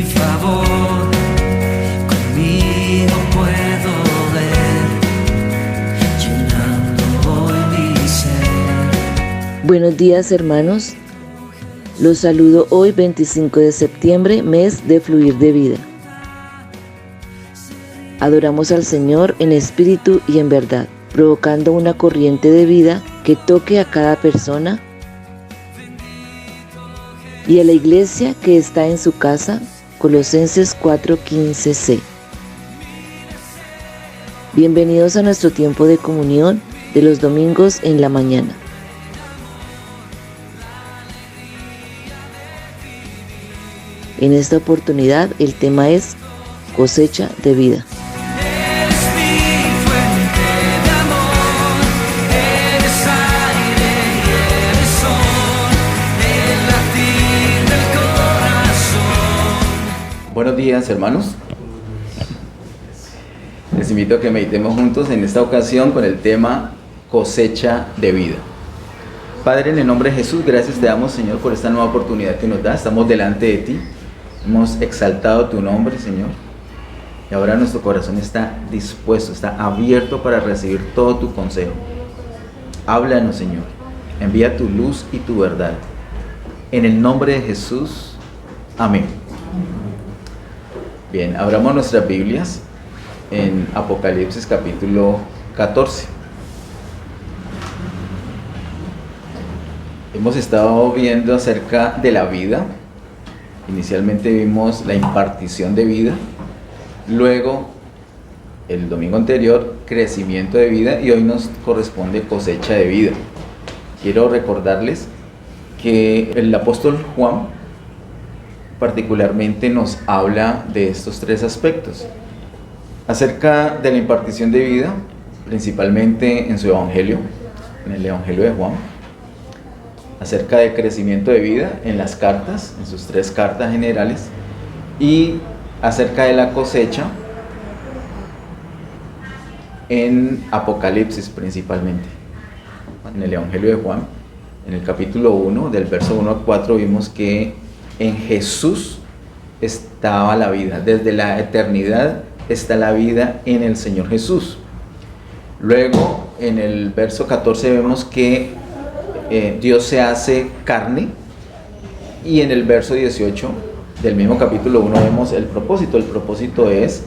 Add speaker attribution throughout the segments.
Speaker 1: favor, conmigo puedo ver, llenando hoy mi ser.
Speaker 2: Buenos días, hermanos. Los saludo hoy 25 de septiembre, mes de fluir de vida. Adoramos al Señor en espíritu y en verdad, provocando una corriente de vida que toque a cada persona y a la iglesia que está en su casa. Colosenses 4:15c. Bienvenidos a nuestro tiempo de comunión de los domingos en la mañana. En esta oportunidad el tema es cosecha de vida.
Speaker 3: Buenos días, hermanos. Les invito a que meditemos juntos en esta ocasión con el tema cosecha de vida. Padre, en el nombre de Jesús, gracias te damos, Señor, por esta nueva oportunidad que nos da. Estamos delante de ti, hemos exaltado tu nombre, Señor, y ahora nuestro corazón está dispuesto, está abierto para recibir todo tu consejo. Háblanos, Señor, envía tu luz y tu verdad. En el nombre de Jesús, amén. Bien, abramos nuestras Biblias en Apocalipsis capítulo 14. Hemos estado viendo acerca de la vida. Inicialmente vimos la impartición de vida, luego el domingo anterior crecimiento de vida y hoy nos corresponde cosecha de vida. Quiero recordarles que el apóstol Juan particularmente nos habla de estos tres aspectos. Acerca de la impartición de vida, principalmente en su evangelio, en el evangelio de Juan. Acerca de crecimiento de vida en las cartas, en sus tres cartas generales. Y acerca de la cosecha en Apocalipsis principalmente. En el evangelio de Juan, en el capítulo 1, del verso 1 a 4, vimos que en Jesús estaba la vida. Desde la eternidad está la vida en el Señor Jesús. Luego, en el verso 14 vemos que Dios se hace carne. Y en el verso 18 del mismo capítulo 1 vemos el propósito. El propósito es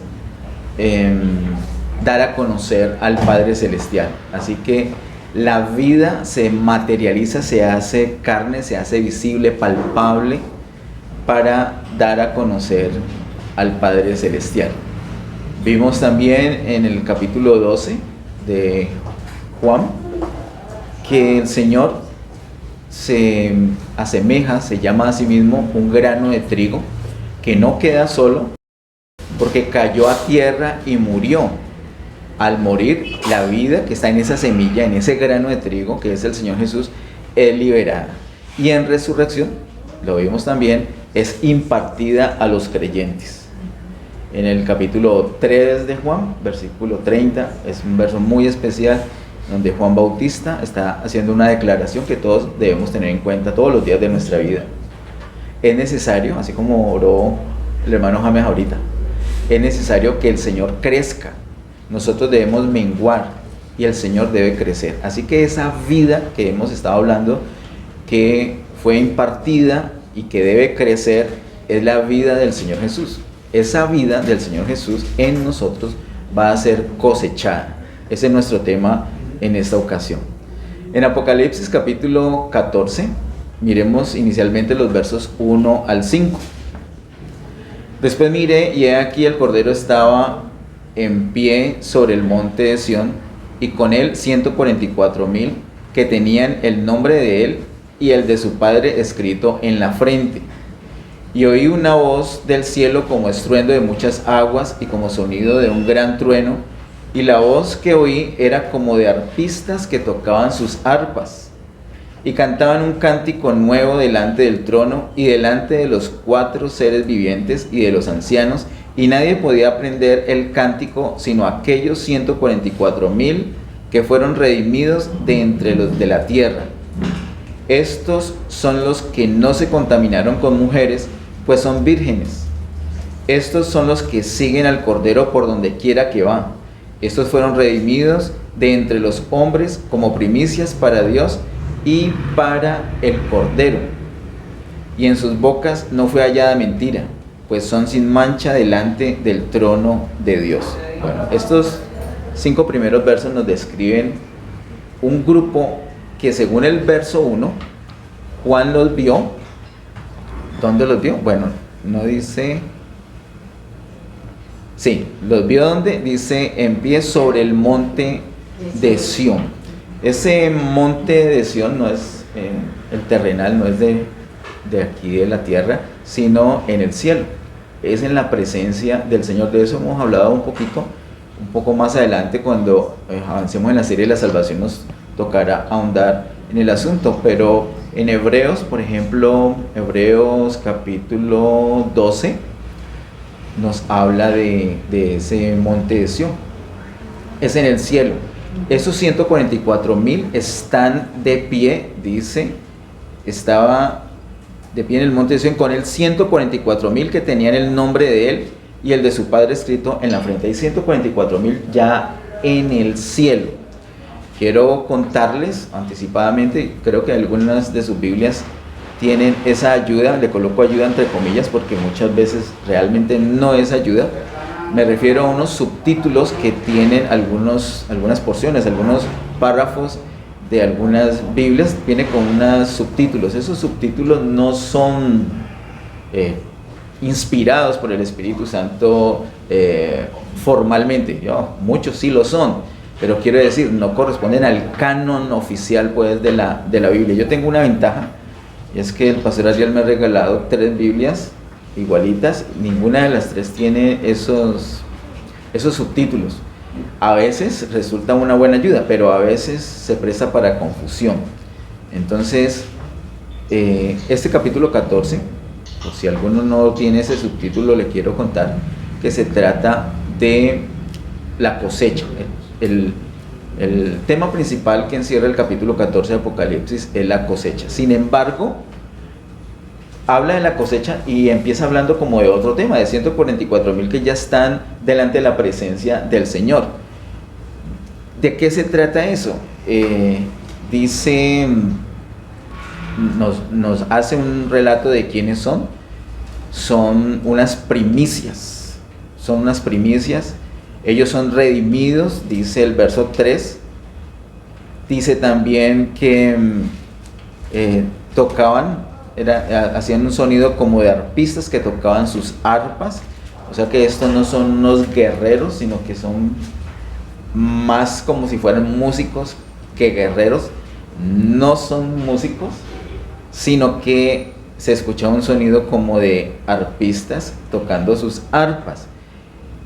Speaker 3: dar a conocer al Padre Celestial. Así que la vida se materializa, se hace carne, se hace visible, palpable, para dar a conocer al Padre Celestial. Vimos también en el capítulo 12 de Juan que el Señor se asemeja, se llama a sí mismo un grano de trigo que no queda solo porque cayó a tierra y murió. Al morir, la vida que está en esa semilla, en ese grano de trigo que es el Señor Jesús, es liberada. Y en resurrección, lo vimos también, es impartida a los creyentes. En el capítulo 3 de Juan, versículo 30, es un verso muy especial donde Juan Bautista está haciendo una declaración que todos debemos tener en cuenta todos los días de nuestra vida. Es necesario, así como oró el hermano James ahorita, es necesario que el Señor crezca. Nosotros debemos menguar y el Señor debe crecer. Así que esa vida que hemos estado hablando, que fue impartida y que debe crecer, es la vida del Señor Jesús. Esa vida del Señor Jesús en nosotros va a ser cosechada. Ese es nuestro tema en esta ocasión. En Apocalipsis capítulo 14, miremos inicialmente los versos 1 al 5. Después miré y he aquí el Cordero estaba en pie sobre el monte de Sión y con él 144,000 que tenían el nombre de él y el de su Padre escrito en la frente. Y oí una voz del cielo como estruendo de muchas aguas y como sonido de un gran trueno, y la voz que oí era como de arpistas que tocaban sus arpas y cantaban un cántico nuevo delante del trono y delante de los 4 seres vivientes y de los ancianos, y nadie podía aprender el cántico sino aquellos 144,000 que fueron redimidos de entre los de la tierra. Estos son los que no se contaminaron con mujeres, pues son vírgenes. Estos son los que siguen al Cordero por donde quiera que va. Estos fueron redimidos de entre los hombres como primicias para Dios y para el Cordero. Y en sus bocas no fue hallada mentira, pues son sin mancha delante del trono de Dios. Bueno, estos 5 primeros versos nos describen un grupo que, según el verso 1, Juan los vio. ¿Dónde los vio? Bueno, no dice. Sí, los vio donde dice en pie sobre el monte de Sión. Ese monte de Sión no es el terrenal, no es de aquí de la tierra, sino en el cielo. Es en la presencia del Señor. De eso hemos hablado un poco más adelante, cuando avancemos en la serie de la salvación nos tocará ahondar en el asunto. Pero en Hebreos, por ejemplo, Hebreos capítulo 12, nos habla de ese monte de Sión. Es en el cielo. Esos 144,000 están de pie, dice, estaba de pie en el monte de Sión con el 144,000 que tenían el nombre de él y el de su padre escrito en la frente. Hay 144,000 ya en el cielo. Quiero contarles anticipadamente, creo que algunas de sus Biblias tienen esa ayuda, le coloco ayuda entre comillas porque muchas veces realmente no es ayuda. Me refiero a unos subtítulos que tienen algunas porciones, algunos párrafos de algunas Biblias, viene con unos subtítulos. Esos subtítulos no son inspirados por el Espíritu Santo formalmente, muchos sí lo son, pero quiero decir, no corresponden al canon oficial pues de la Biblia. Yo tengo una ventaja, y es que el pastor Ariel me ha regalado 3 Biblias igualitas, ninguna de las 3 tiene esos subtítulos. A veces resulta una buena ayuda, pero a veces se presta para confusión. Entonces, este capítulo 14, por si alguno no tiene ese subtítulo, le quiero contar que se trata de la cosecha. El tema principal que encierra el capítulo 14 de Apocalipsis es la cosecha. Sin embargo, habla de la cosecha y empieza hablando como de otro tema, de 144,000 que ya están delante de la presencia del Señor. ¿De qué se trata eso? Dice, nos hace un relato de quiénes son. Son unas primicias. Ellos son redimidos, dice el verso 3. Dice también que hacían un sonido como de arpistas que tocaban sus arpas. O sea que estos no son unos guerreros, sino que son más como si fueran músicos que guerreros. No son músicos, sino que se escuchaba un sonido como de arpistas tocando sus arpas.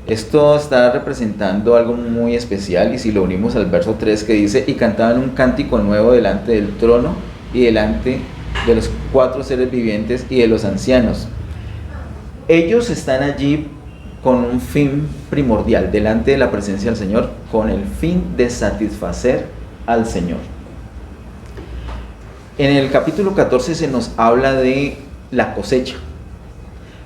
Speaker 3: Esto está representando algo muy especial, y si lo unimos al verso 3 que dice: y cantaban un cántico nuevo delante del trono y delante de los 4 seres vivientes y de los ancianos. Ellos están allí con un fin primordial, delante de la presencia del Señor, con el fin de satisfacer al Señor. En el capítulo 14 se nos habla de la cosecha,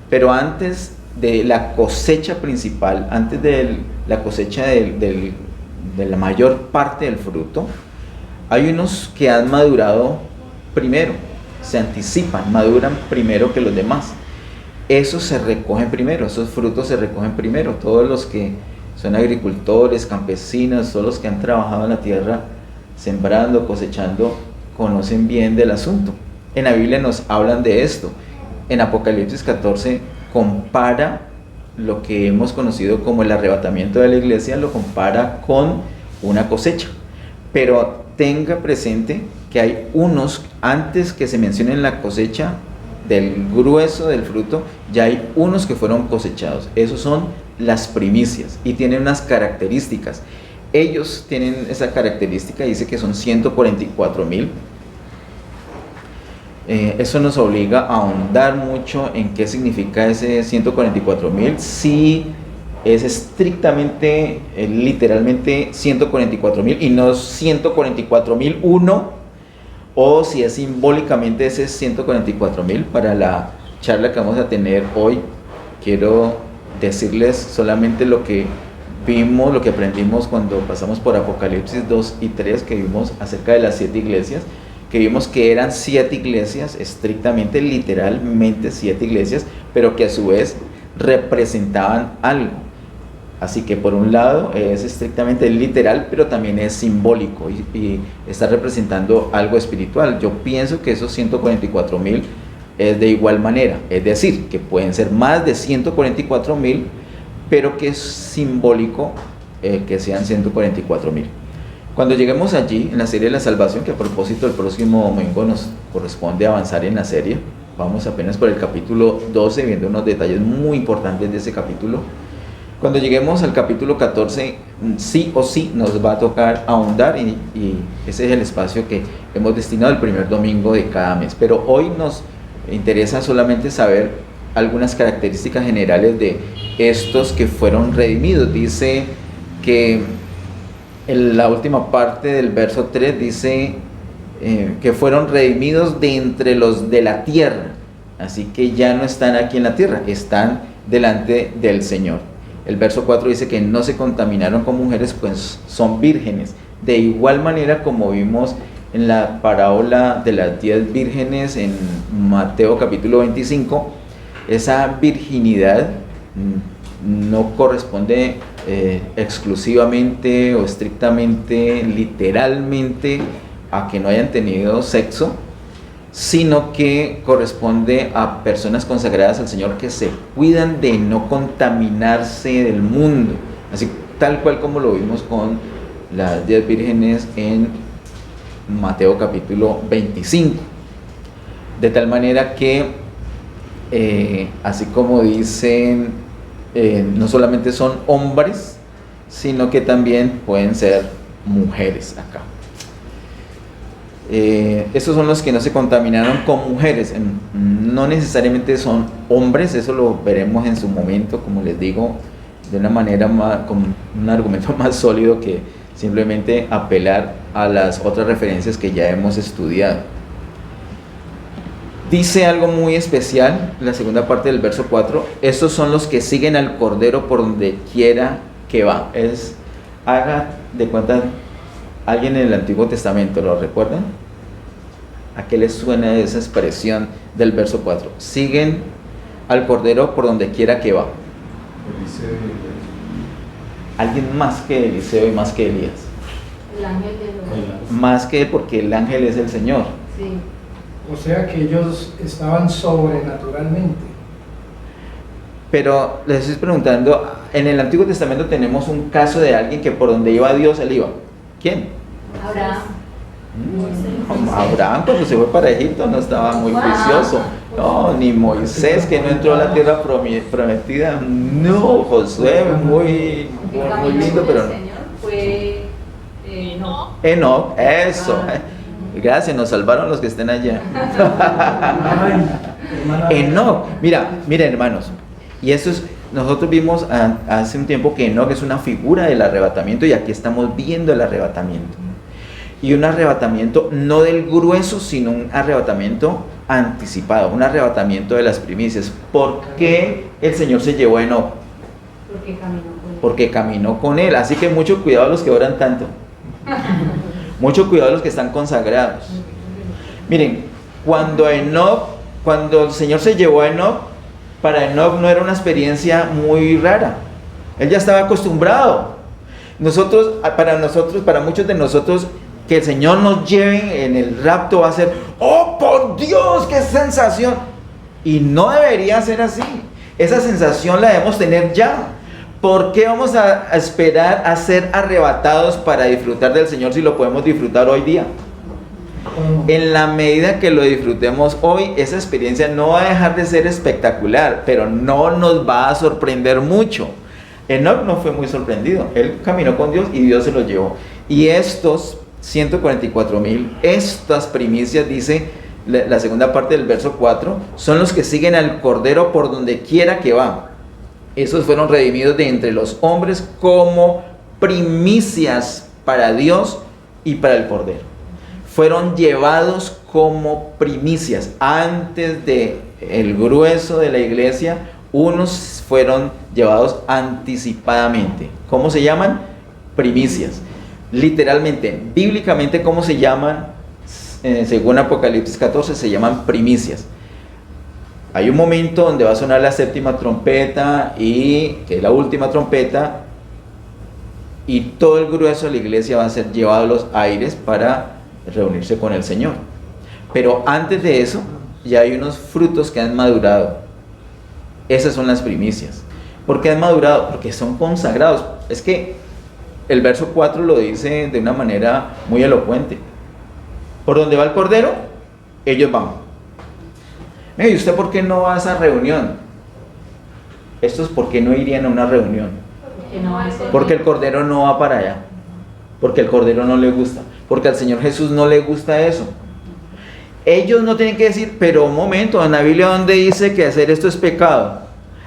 Speaker 3: pero antes de la cosecha principal, antes de la cosecha de la mayor parte del fruto, hay unos que han madurado primero, se anticipan, maduran primero que los demás. Esos se recogen primero, esos frutos se recogen primero. Todos los que son agricultores, campesinos, todos los que han trabajado en la tierra, sembrando, cosechando, conocen bien del asunto. En la Biblia nos hablan de esto. En Apocalipsis 14 compara lo que hemos conocido como el arrebatamiento de la iglesia, lo compara con una cosecha. Pero tenga presente que hay unos, antes que se mencione la cosecha del grueso del fruto, ya hay unos que fueron cosechados. Esos son las primicias y tienen unas características. Ellos tienen esa característica, dice que son 144,000. Eso nos obliga a ahondar mucho en qué significa ese 144,000, si es estrictamente, literalmente 144,000 y no 144,001, o si es simbólicamente ese 144,000. Para la charla que vamos a tener hoy, quiero decirles solamente lo que vimos, lo que aprendimos cuando pasamos por Apocalipsis 2 y 3, que vimos acerca de las 7 iglesias, que vimos que eran 7 iglesias, estrictamente, literalmente 7 iglesias, pero que a su vez representaban algo. Así que por un lado es estrictamente literal, pero también es simbólico y está representando algo espiritual. Yo pienso que esos 144,000 es de igual manera, es decir, que pueden ser más de 144,000, pero que es simbólico que sean 144,000. Cuando lleguemos allí en la serie de la salvación, que a propósito el próximo domingo nos corresponde avanzar en la serie, vamos apenas por el capítulo 12, viendo unos detalles muy importantes de ese capítulo. Cuando lleguemos al capítulo 14, sí o sí nos va a tocar ahondar y ese es el espacio que hemos destinado el primer domingo de cada mes. Pero hoy nos interesa solamente saber algunas características generales de estos que fueron redimidos. Dice que en la última parte del verso 3 dice que fueron redimidos de entre los de la tierra. Así que ya no están aquí en la tierra, están delante del Señor. El verso 4 dice que no se contaminaron con mujeres, pues son vírgenes. De igual manera como vimos en la parábola de las 10 vírgenes en Mateo capítulo 25, esa virginidad no corresponde exclusivamente o estrictamente, literalmente, a que no hayan tenido sexo, sino que corresponde a personas consagradas al Señor que se cuidan de no contaminarse del mundo, así tal cual como lo vimos con las 10 vírgenes en Mateo capítulo 25, de tal manera que así como dicen, no solamente son hombres, sino que también pueden ser mujeres acá. Estos son los que no se contaminaron con mujeres, no necesariamente son hombres, eso lo veremos en su momento, como les digo, de una manera más, con un argumento más sólido que simplemente apelar a las otras referencias que ya hemos estudiado. Dice algo muy especial, la segunda parte del verso 4, estos son los que siguen al Cordero por donde quiera que va. Haga de cuenta, alguien en el Antiguo Testamento, ¿lo recuerdan? ¿A qué les suena esa expresión del verso 4? Siguen al Cordero por donde quiera que va.
Speaker 4: Eliseo y Elías.
Speaker 3: Alguien más que Eliseo y más que Elías.
Speaker 5: El ángel de los...
Speaker 3: Más que porque el ángel es el Señor.
Speaker 5: Sí.
Speaker 4: O sea que ellos estaban sobrenaturalmente.
Speaker 3: Pero les estoy preguntando, en el Antiguo Testamento tenemos un caso de alguien que por donde iba Dios, él iba. ¿Quién?
Speaker 5: Abraham.
Speaker 3: Abraham cuando se fue para Egipto no estaba muy juicioso. No, ni Moisés que no entró a la tierra prometida. No, Josué muy lindo, pero no.
Speaker 5: Fue
Speaker 3: Enoc, eso. Gracias, nos salvaron los que estén allá. Enoc, miren hermanos, y eso es, nosotros vimos hace un tiempo que Enoc es una figura del arrebatamiento y aquí estamos viendo el arrebatamiento. Y un arrebatamiento no del grueso, sino un arrebatamiento anticipado, un arrebatamiento de las primicias. ¿Por qué el Señor se llevó a Enoc? Porque caminó con él. Así que mucho cuidado a los que oran tanto. Mucho cuidado a los que están consagrados. Miren, cuando el Señor se llevó a Enoc, para Enoc no era una experiencia muy rara. Él ya estaba acostumbrado. Para muchos de nosotros, que el Señor nos lleve en el rapto va a ser, ¡oh, por Dios, qué sensación! Y no debería ser así. Esa sensación la debemos tener ya. ¿Por qué vamos a esperar a ser arrebatados para disfrutar del Señor si lo podemos disfrutar hoy día? En la medida que lo disfrutemos hoy, esa experiencia no va a dejar de ser espectacular, pero no nos va a sorprender mucho. Enoc no fue muy sorprendido. Él caminó con Dios y Dios se lo llevó. Y estos 144,000, estas primicias, dice la segunda parte del verso 4, son los que siguen al Cordero por donde quiera que va. Esos fueron redimidos de entre los hombres como primicias para Dios y para el Cordero. Fueron llevados como primicias. Antes de el grueso de la iglesia Unos fueron llevados anticipadamente. ¿Cómo se llaman? Primicias. Literalmente, bíblicamente, ¿cómo se llaman? Según Apocalipsis 14, se llaman primicias. Hay un momento donde va a sonar la séptima trompeta, y que es la última trompeta, y todo el grueso de la iglesia va a ser llevado a los aires para reunirse con el Señor. Pero antes de eso, ya hay unos frutos que han madurado. Esas son las primicias. ¿Por qué han madurado? Porque son consagrados. Es que el verso 4 lo dice de una manera muy elocuente. Por donde va el Cordero, ellos van. ¿Y usted por qué no va a esa reunión? Estos, ¿por qué no irían a una reunión? Porque el Cordero no va para allá. Porque el Cordero no le gusta. Porque al Señor Jesús no le gusta eso. Ellos no tienen que decir, pero un momento, en la Biblia donde dice que hacer esto es pecado.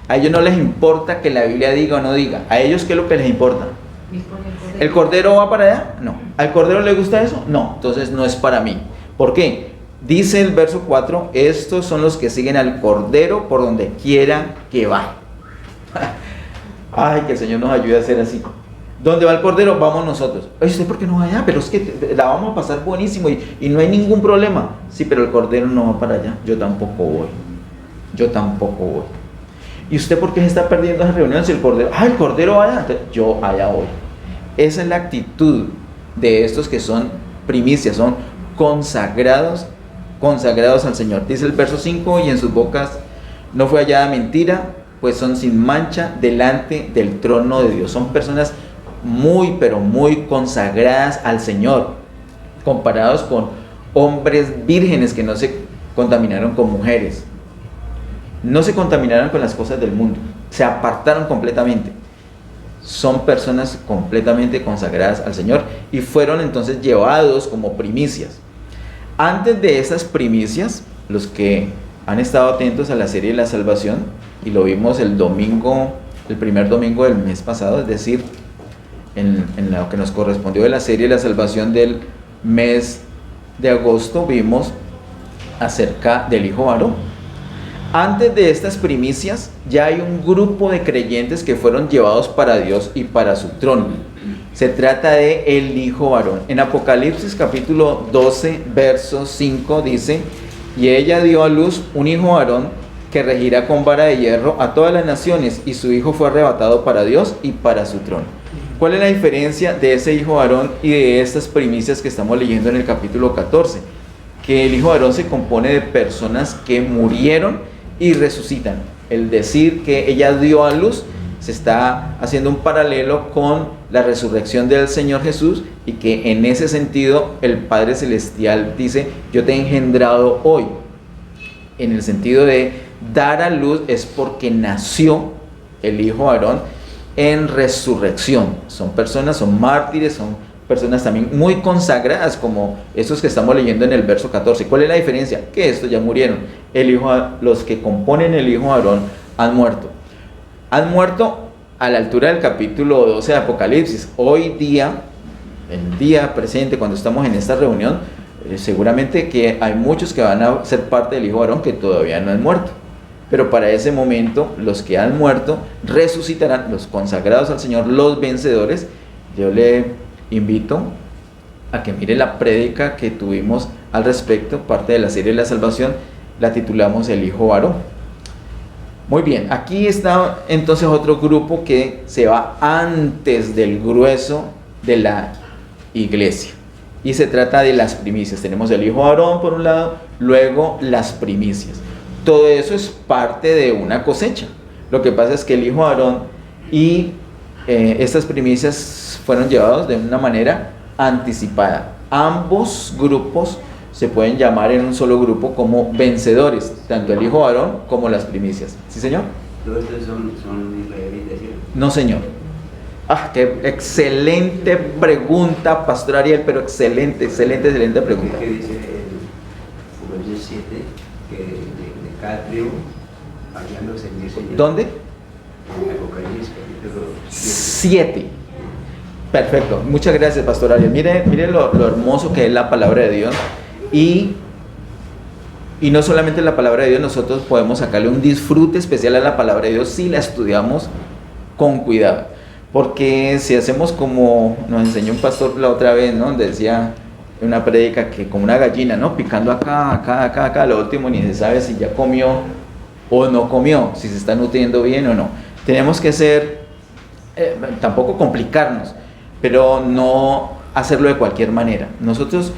Speaker 3: A ellos no les importa que la Biblia diga o no diga. A ellos, ¿qué es lo que les importa? ¿El Cordero va para allá? No. ¿Al Cordero le gusta eso? No. Entonces no es para mí. ¿Por qué? Dice el verso 4, estos son los que siguen al Cordero por donde quiera que va. Ay, que el Señor nos ayude a hacer así. ¿Dónde va el Cordero? Vamos nosotros. Oye, ¿usted por qué no va allá? Pero es que la vamos a pasar buenísimo y no hay ningún problema. Sí, pero el Cordero no va para allá. Yo tampoco voy. Yo tampoco voy. ¿Y usted por qué se está perdiendo esa reunión si el Cordero? El Cordero va allá. Entonces, yo allá voy. Esa es la actitud de estos que son primicias, son consagrados al Señor. Dice el verso 5, y en sus bocas no fue hallada mentira, pues son sin mancha delante del trono de Dios. Son personas muy, pero muy consagradas al Señor, comparados con hombres vírgenes que no se contaminaron con mujeres, no se contaminaron con las cosas del mundo, se apartaron completamente. Son personas completamente consagradas al Señor y fueron entonces llevados como primicias. Antes de esas primicias, los que han estado atentos a la serie de la salvación, y lo vimos el primer domingo del mes pasado, es decir, en lo que nos correspondió de la serie de la salvación del mes de agosto, vimos acerca del Hijo varón. Antes de estas primicias, ya hay un grupo de creyentes que fueron llevados para Dios y para su trono. Se trata de el Hijo varón. En Apocalipsis capítulo 12, verso 5 dice, y ella dio a luz un hijo varón que regirá con vara de hierro a todas las naciones, y su hijo fue arrebatado para Dios y para su trono. ¿Cuál es la diferencia de ese hijo varón y de estas primicias que estamos leyendo en el capítulo 14? Que el hijo varón se compone de personas que murieron y resucitan. El decir que ella dio a luz se está haciendo un paralelo con la resurrección del Señor Jesús, y que en ese sentido el Padre Celestial dice, yo te he engendrado hoy. En el sentido de dar a luz es porque nació el Hijo varón en resurrección. Son personas, son mártires, son personas también muy consagradas, como estos que estamos leyendo en el verso 14. ¿Cuál es la diferencia? Que estos ya murieron. Los que componen el Hijo varón han muerto. Han muerto a la altura del capítulo 12 de Apocalipsis. Hoy día, el día presente, cuando estamos en esta reunión, seguramente que hay muchos que van a ser parte del Hijo varón que todavía no han muerto. Pero para ese momento, los que han muerto resucitarán, los consagrados al Señor, los vencedores. Yo le invito a que mire la prédica que tuvimos al respecto, parte de la serie de la salvación, la titulamos El Hijo varón. Muy bien, aquí está entonces otro grupo que se va antes del grueso de la iglesia, y se trata de las primicias. Tenemos el Hijo varón por un lado, luego las primicias. Todo eso es parte de una cosecha. Lo que pasa es que el Hijo varón y estas primicias fueron llevados de una manera anticipada. Ambos grupos se pueden llamar en un solo grupo como vencedores, tanto el Hijo varón como las primicias. ¿Sí, señor?
Speaker 6: ¿Todos estos son israelitas, ¿cierto?
Speaker 3: No, señor. Qué excelente pregunta, Pastor Ariel, pero excelente pregunta.
Speaker 6: ¿Qué dice el verso 7? Que de cada tribu habían los 6,000.
Speaker 3: ¿Dónde?
Speaker 6: En Apocalipsis capítulo
Speaker 3: 7. Perfecto, muchas gracias, Pastor Ariel. Mire lo hermoso que es la palabra de Dios. Y Y no solamente la palabra de Dios, nosotros podemos sacarle un disfrute especial a la palabra de Dios si la estudiamos con cuidado. Porque si hacemos como nos enseñó un pastor la otra vez, ¿no? Decía en una prédica que como una gallina, ¿no? Picando acá, lo último ni se sabe si ya comió o no comió, si se está nutriendo bien o no. Tenemos que ser, tampoco complicarnos, pero no hacerlo de cualquier manera. Nosotros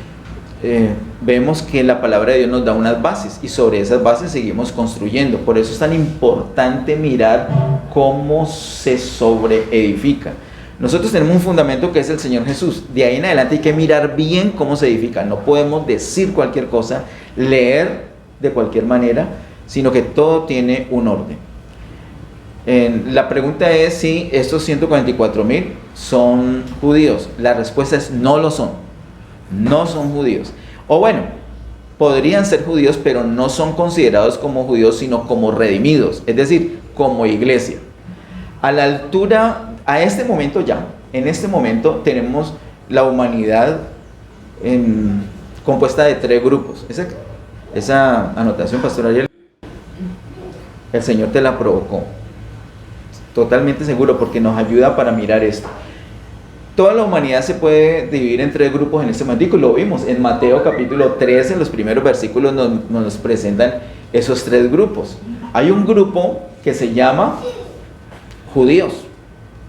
Speaker 3: vemos que la palabra de Dios nos da unas bases y sobre esas bases seguimos construyendo. Por eso es tan importante mirar cómo se sobreedifica. Nosotros tenemos un fundamento que es el Señor Jesús. De ahí en adelante hay que mirar bien cómo se edifica. No podemos decir cualquier cosa, leer de cualquier manera, sino que todo tiene un orden. La pregunta es si estos 144,000 son judíos. La respuesta es no lo son. No son judíos. O bueno, podrían ser judíos, pero no son considerados como judíos, sino como redimidos, es decir, como iglesia. A la altura, a este momento ya, en este momento tenemos la humanidad compuesta de 3 grupos. Esa anotación, Pastor Ariel, el Señor te la provocó. Totalmente seguro, porque nos ayuda para mirar esto. Toda la humanidad se puede dividir en 3 grupos en este momento, y lo vimos en Mateo capítulo 13, en los primeros versículos nos presentan esos 3 grupos. Hay un grupo que se llama judíos.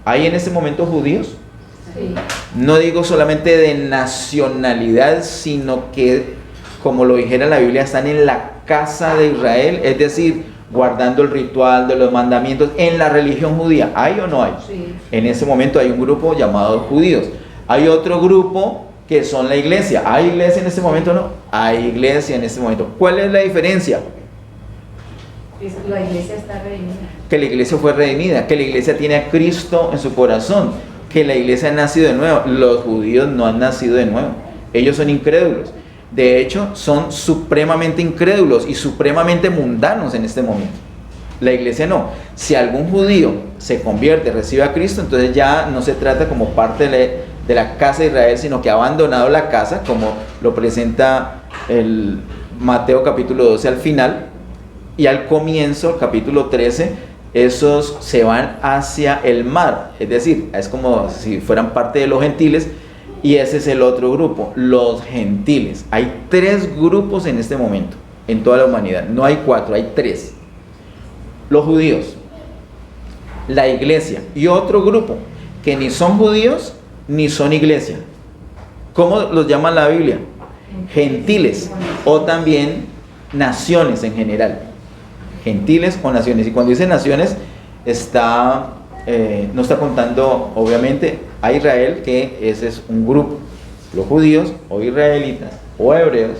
Speaker 3: ¿Hay en este momento judíos?
Speaker 5: Sí.
Speaker 3: No digo solamente de nacionalidad, sino que, como lo dijera la Biblia, están en la casa de Israel, es decir, guardando el ritual de los mandamientos en la religión judía. ¿Hay o no hay?
Speaker 5: Sí.
Speaker 3: En ese momento hay un grupo llamado judíos. Hay otro grupo que son la iglesia. ¿Hay iglesia en este momento o no? Hay iglesia en este momento. ¿Cuál es la diferencia?
Speaker 5: La iglesia está redimida.
Speaker 3: Que la iglesia fue redimida, que la iglesia tiene a Cristo en su corazón, que la iglesia ha nacido de nuevo. Los judíos no han nacido de nuevo. Ellos son incrédulos. De hecho, son supremamente incrédulos y supremamente mundanos en este momento. La iglesia no. Si algún judío se convierte, recibe a Cristo, entonces ya no se trata como parte de la casa de Israel, sino que ha abandonado la casa, como lo presenta el Mateo capítulo 12 al final, y al comienzo, capítulo 13, esos se van hacia el mar. Es decir, es como si fueran parte de los gentiles. Y ese es el otro grupo, los gentiles. Hay 3 grupos en este momento, en toda la humanidad. No hay 4, hay 3. Los judíos, la iglesia y otro grupo que ni son judíos ni son iglesia. ¿Cómo los llama la Biblia? Gentiles, o también naciones en general. Gentiles o naciones. Y cuando dice naciones, no está contando obviamente a Israel, que ese es un grupo, los judíos o israelitas o hebreos,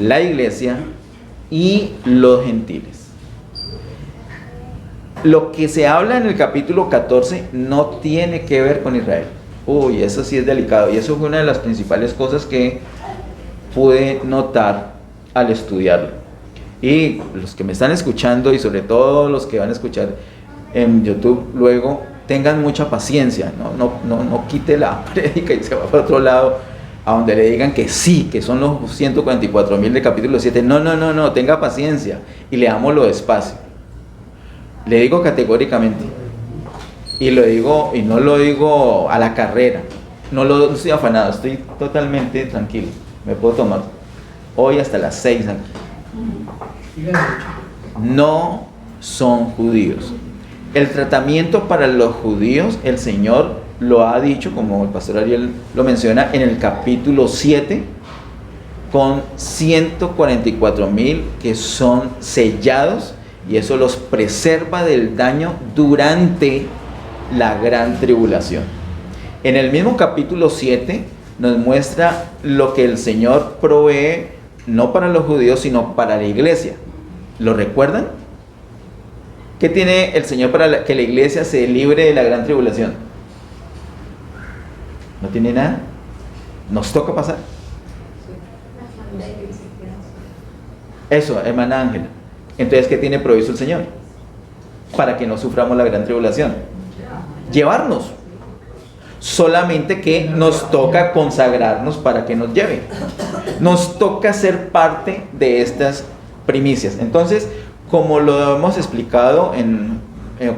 Speaker 3: la iglesia y los gentiles. Lo que se habla en el capítulo 14 no tiene que ver con Israel. Uy, eso sí es delicado, y eso fue una de las principales cosas que pude notar al estudiarlo. Y los que me están escuchando, y sobre todo los que van a escuchar en YouTube luego, tengan mucha paciencia, no quite la prédica y se va para otro lado a donde le digan que sí, que son los 144,000 del capítulo 7. No, tenga paciencia y leámoslo despacio. Le digo categóricamente, y lo digo, y no lo digo a la carrera, no estoy afanado, estoy totalmente tranquilo, me puedo tomar hoy hasta las 6 aquí. No son judíos. El tratamiento para los judíos, el Señor lo ha dicho, como el pastor Ariel lo menciona, en el capítulo 7, con 144,000 que son sellados, y eso los preserva del daño durante la gran tribulación. En el mismo capítulo 7 nos muestra lo que el Señor provee, no para los judíos, sino para la iglesia. ¿Lo recuerdan? ¿Qué tiene el Señor para que la iglesia se libre de la gran tribulación? ¿No tiene nada? ¿Nos toca pasar? Eso, hermana Ángela. Entonces, ¿qué tiene provisto el Señor? Para que no suframos la gran tribulación. Llevarnos. solamente que nos toca consagrarnos para que nos lleve. Nos toca ser parte de estas primicias. Entonces, como lo hemos explicado en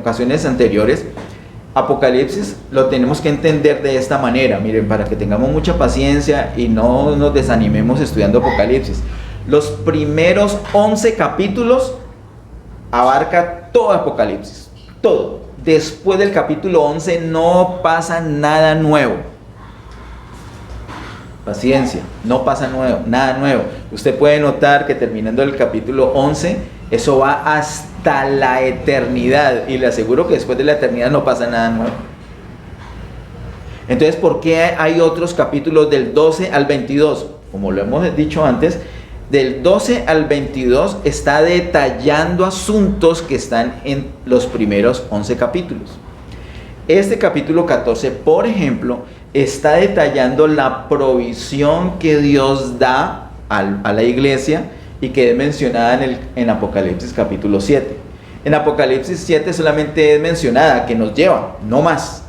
Speaker 3: ocasiones anteriores, Apocalipsis lo tenemos que entender de esta manera. Miren, para que tengamos mucha paciencia y no nos desanimemos estudiando Apocalipsis. Los primeros 11 capítulos abarca todo Apocalipsis, todo. Después del capítulo 11 no pasa nada nuevo. Paciencia, no pasa nada nuevo. Usted puede notar que terminando el capítulo 11, eso va hasta la eternidad. Y le aseguro que después de la eternidad no pasa nada nuevo. Entonces, ¿por qué hay otros capítulos del 12 al 22? Como lo hemos dicho antes, del 12 al 22 está detallando asuntos que están en los primeros 11 capítulos. Este capítulo 14, por ejemplo, está detallando la provisión que Dios da a la iglesia y que es mencionada en Apocalipsis capítulo 7. En Apocalipsis 7 solamente es mencionada que nos lleva, no más.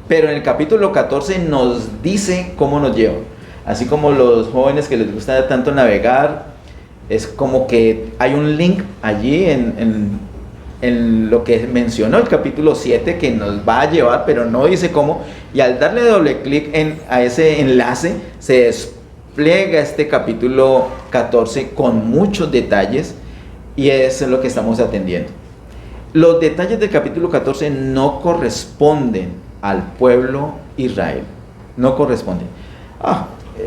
Speaker 3: Pero en el capítulo 14 nos dice cómo nos lleva. Así como los jóvenes que les gusta tanto navegar, es como que hay un link allí en lo que mencionó el capítulo 7 que nos va a llevar, pero no dice cómo. Y al darle doble clic a ese enlace, se despliega este capítulo 14 con muchos detalles, y eso es lo que estamos atendiendo. Los detalles del capítulo 14 no corresponden al pueblo Israel, no corresponden.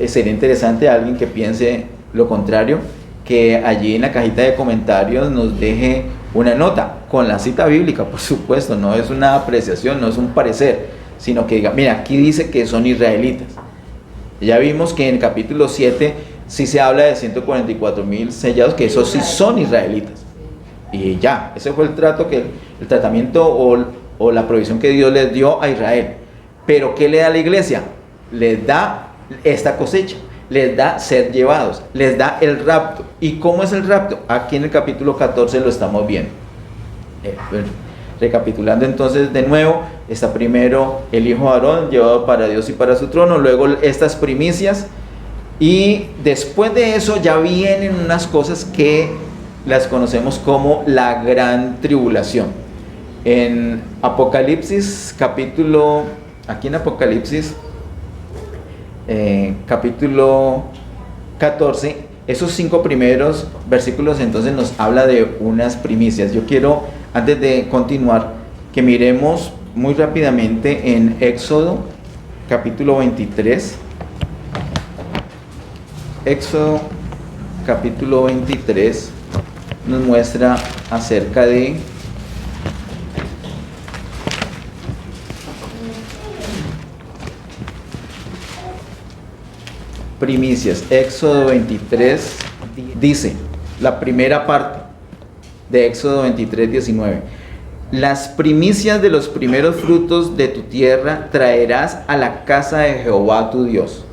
Speaker 3: Sería interesante alguien que piense lo contrario, que allí en la cajita de comentarios nos deje una nota con la cita bíblica, por supuesto. No es una apreciación, no es un parecer, sino que diga, mira, aquí dice que son israelitas. Ya vimos que en el capítulo 7 sí se habla de 144,000 sellados, que esos sí son israelitas. Y ya, ese fue el tratamiento o la provisión que Dios les dio a Israel. Pero ¿qué le da a la iglesia? Les da esta cosecha, les da ser llevados, les da el rapto. ¿Y cómo es el rapto? Aquí en el capítulo 14 lo estamos viendo. Recapitulando entonces de nuevo, está primero el hijo de Aarón llevado para Dios y para su trono, luego estas primicias, y después de eso ya vienen unas cosas que las conocemos como la gran tribulación. En Apocalipsis capítulo 14, esos 5 primeros versículos entonces nos habla de unas primicias. Yo quiero, antes de continuar, que miremos muy rápidamente en Éxodo capítulo 23. Éxodo capítulo 23 nos muestra acerca de primicias. Éxodo 23 dice, la primera parte de Éxodo 23, 19: las primicias de los primeros frutos de tu tierra traerás a la casa de Jehová tu Dios.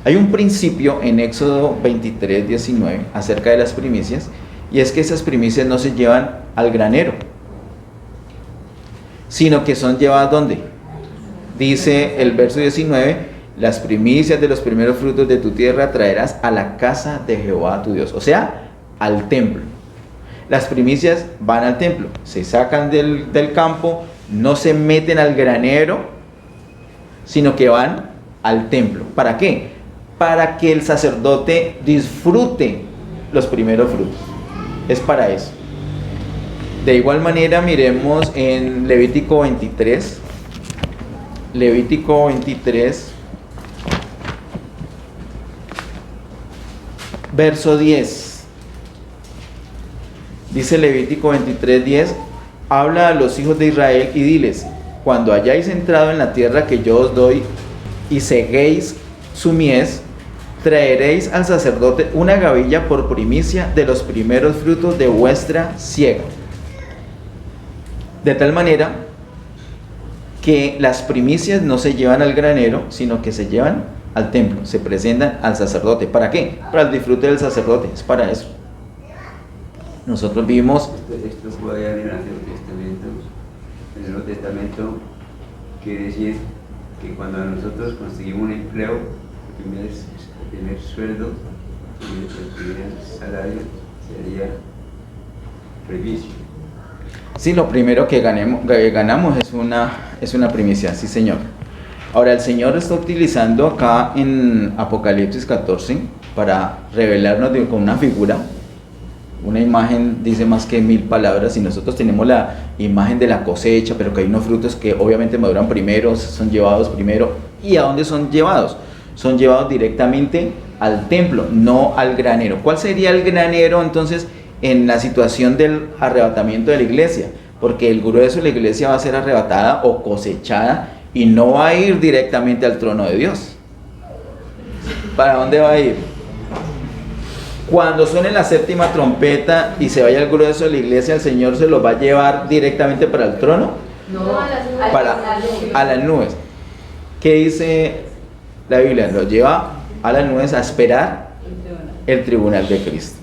Speaker 3: Hay un principio en Éxodo 23, 19 acerca de las primicias, y es que esas primicias no se llevan al granero, sino que son llevadas ¿dónde? Dice el verso 19: las primicias de los primeros frutos de tu tierra traerás a la casa de Jehová tu Dios, o sea, al templo. Las primicias van al templo, se sacan del campo, no se meten al granero, sino que van al templo. ¿Para qué? Para que el sacerdote disfrute los primeros frutos. Es para eso. De igual manera, miremos en Levítico 23. Levítico 23, verso 10. Dice Levítico 23, 10: habla a los hijos de Israel y diles: cuando hayáis entrado en la tierra que yo os doy y seguéis su mies, traeréis al sacerdote una gavilla por primicia de los primeros frutos de vuestra siega. De tal manera que las primicias no se llevan al granero, sino que se llevan al templo, se presentan al sacerdote. ¿Para qué? Para el disfrute del sacerdote, es para eso. Nosotros vimos...
Speaker 6: Esto fue en el Antiguo Testamento. En el Nuevo Testamento quiere decir que cuando nosotros conseguimos un empleo, el primer sueldo y el primer salario sería primicia.
Speaker 3: Sí, lo primero que ganamos es una primicia, sí señor. Ahora el Señor está utilizando acá en Apocalipsis 14 para revelarnos con una figura. Una imagen dice más que 1000 palabras y nosotros tenemos la imagen de la cosecha, pero que hay unos frutos que obviamente maduran primero, son llevados primero. ¿Y a dónde son llevados? Son llevados directamente al templo, no al granero. ¿Cuál sería el granero entonces en la situación del arrebatamiento de la iglesia? Porque el grueso de la iglesia va a ser arrebatada o cosechada y no va a ir directamente al trono de Dios. ¿Para dónde va a ir? Cuando suene la séptima trompeta y se vaya el grueso de la iglesia, el Señor se los va a llevar directamente para el trono,
Speaker 5: No,
Speaker 3: a las nubes. ¿Qué dice la Biblia? Los lleva a las nubes a esperar el tribunal de Cristo.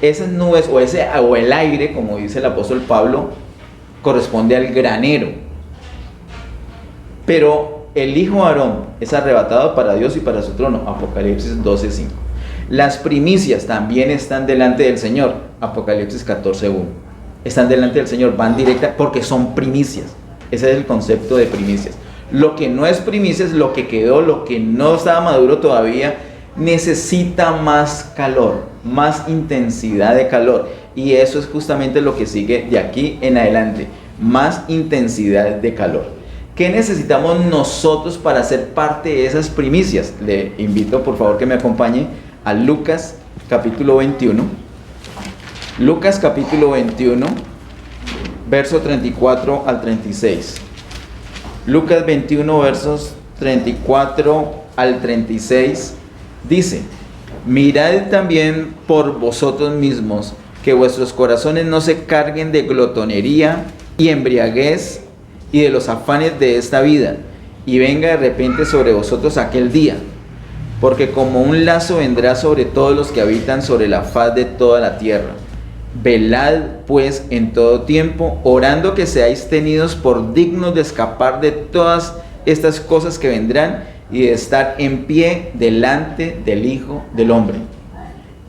Speaker 3: Esas nubes o el aire, como dice el apóstol Pablo, corresponde al granero. Pero el hijo Aarón es arrebatado para Dios y para su trono. Apocalipsis 12:5. Las primicias también están delante del Señor. Apocalipsis 14:1. Están delante del Señor, van directa porque son primicias. Ese es el concepto de primicias. Lo que no es primicia es lo que quedó, lo que no estaba maduro todavía, necesita más calor, más intensidad de calor. Y eso es justamente lo que sigue de aquí en adelante, más intensidad de calor. ¿Qué necesitamos nosotros para ser parte de esas primicias? Le invito por favor que me acompañe a Lucas capítulo 21. Lucas capítulo 21, verso 34 al 36. Lucas 21, versos 34 al 36, dice: mirad también por vosotros mismos, que vuestros corazones no se carguen de glotonería y embriaguez y de los afanes de esta vida, y venga de repente sobre vosotros aquel día, porque como un lazo vendrá sobre todos los que habitan sobre la faz de toda la tierra. Velad pues en todo tiempo, orando que seáis tenidos por dignos de escapar de todas estas cosas que vendrán y de estar en pie delante del Hijo del Hombre.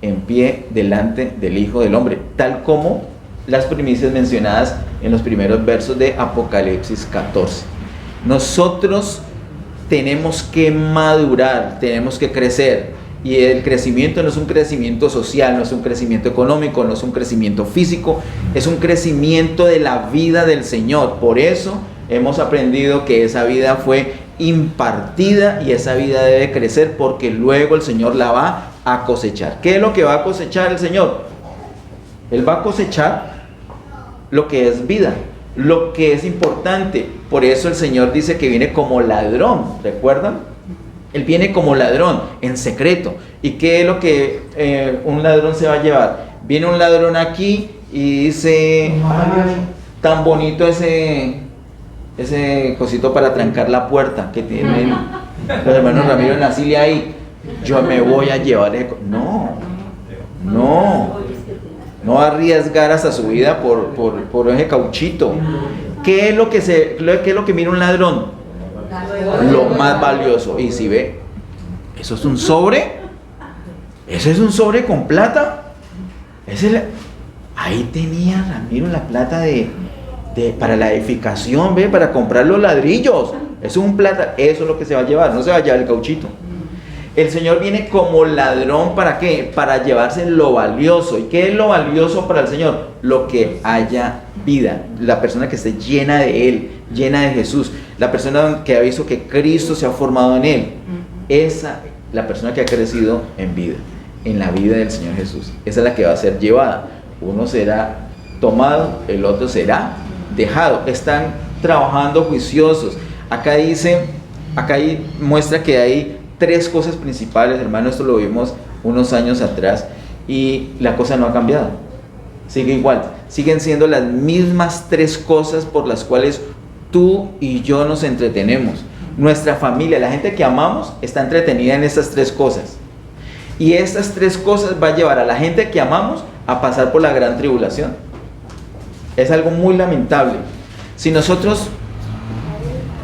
Speaker 3: En pie delante del Hijo del Hombre, tal como las primicias mencionadas en los primeros versos de Apocalipsis 14. Nosotros tenemos que madurar, tenemos que crecer. Y el crecimiento no es un crecimiento social, no es un crecimiento económico, no es un crecimiento físico, es un crecimiento de la vida del Señor. Por eso hemos aprendido que esa vida fue impartida y esa vida debe crecer, porque luego el Señor la va a cosechar. ¿Qué es lo que va a cosechar el Señor? Él va a cosechar lo que es vida, lo que es importante. Por eso el Señor dice que viene como ladrón, ¿recuerdan? Él viene como ladrón, en secreto. ¿Y qué es lo que un ladrón se va a llevar? Viene un ladrón aquí y dice: tan bonito ese cosito para trancar la puerta que tienen los hermanos Ramiro y Nasilia ahí. Yo me voy a llevar no arriesgar hasta su vida por ese cauchito. ¿Qué es lo que mira un ladrón? Lo más valioso. Y si ve, eso es un sobre, eso es un sobre con plata. Ahí tenía Ramiro la plata para la edificación, ve, para comprar los ladrillos. Eso es un plata, eso es lo que se va a llevar, no se va a llevar el cauchito. El Señor viene como ladrón, ¿para qué? Para llevarse lo valioso. ¿Y qué es lo valioso para el Señor? Lo que haya vida, la persona que esté llena de Él, llena de Jesús, la persona que ha visto que Cristo se ha formado en Él. La persona que ha crecido en vida, en la vida del Señor Jesús, esa es la que va a ser llevada. Uno será tomado, el otro será dejado. Están trabajando juiciosos. Acá muestra que hay 3 cosas principales, hermano. Esto lo vimos unos años atrás y la cosa no ha cambiado, sigue igual, siguen siendo las mismas 3 cosas por las cuales tú y yo nos entretenemos. Nuestra familia, la gente que amamos, está entretenida en estas 3 cosas, y estas 3 cosas va a llevar a la gente que amamos a pasar por la gran tribulación. Es algo muy lamentable. Si nosotros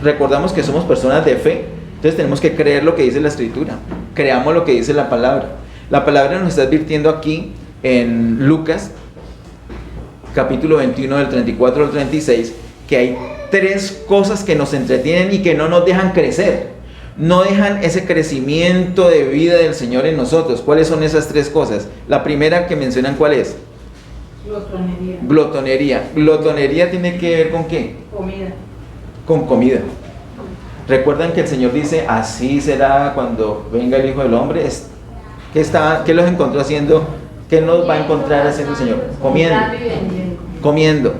Speaker 3: recordamos que somos personas de fe, entonces tenemos que creer lo que dice la Escritura, creamos lo que dice la palabra. La palabra nos está advirtiendo aquí en Lucas, capítulo 21, del 34 al 36, que hay 3 cosas que nos entretienen y que no nos dejan crecer, no dejan ese crecimiento de vida del Señor en nosotros. ¿Cuáles son esas 3 cosas? La primera que mencionan, ¿cuál es?
Speaker 5: Glotonería.
Speaker 3: Glotonería. Glotonería tiene que ver ¿con qué?
Speaker 5: Comida.
Speaker 3: Con comida. Recuerdan que el Señor dice, así será cuando venga el Hijo del Hombre. ¿Qué los encontró haciendo? ¿Qué nos va a encontrar haciendo el Señor? Comiendo. Comiendo.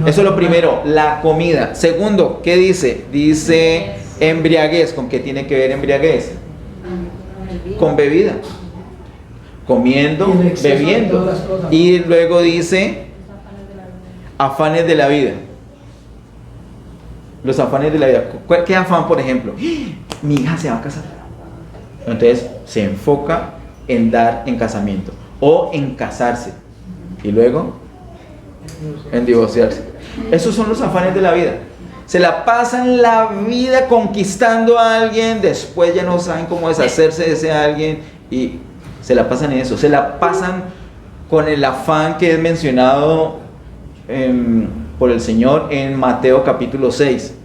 Speaker 3: Eso es lo primero, la comida. Segundo, ¿qué dice? Dice embriaguez. ¿Con qué tiene que ver embriaguez? Con bebida. Comiendo,
Speaker 4: Y el exceso de
Speaker 3: bebiendo.
Speaker 4: todas las cosas.
Speaker 3: Y luego dice afanes de la vida. Los afanes de la vida. ¿Qué afán, por ejemplo? Mi hija se va a casar. Entonces se enfoca en dar en casamiento o en casarse y luego en divorciarse. Esos son los afanes de la vida. Se la pasan la vida conquistando a alguien, después ya no saben cómo deshacerse de ese alguien y se la pasan en eso. Se la pasan con el afán que es mencionado por el Señor en Mateo capítulo 6.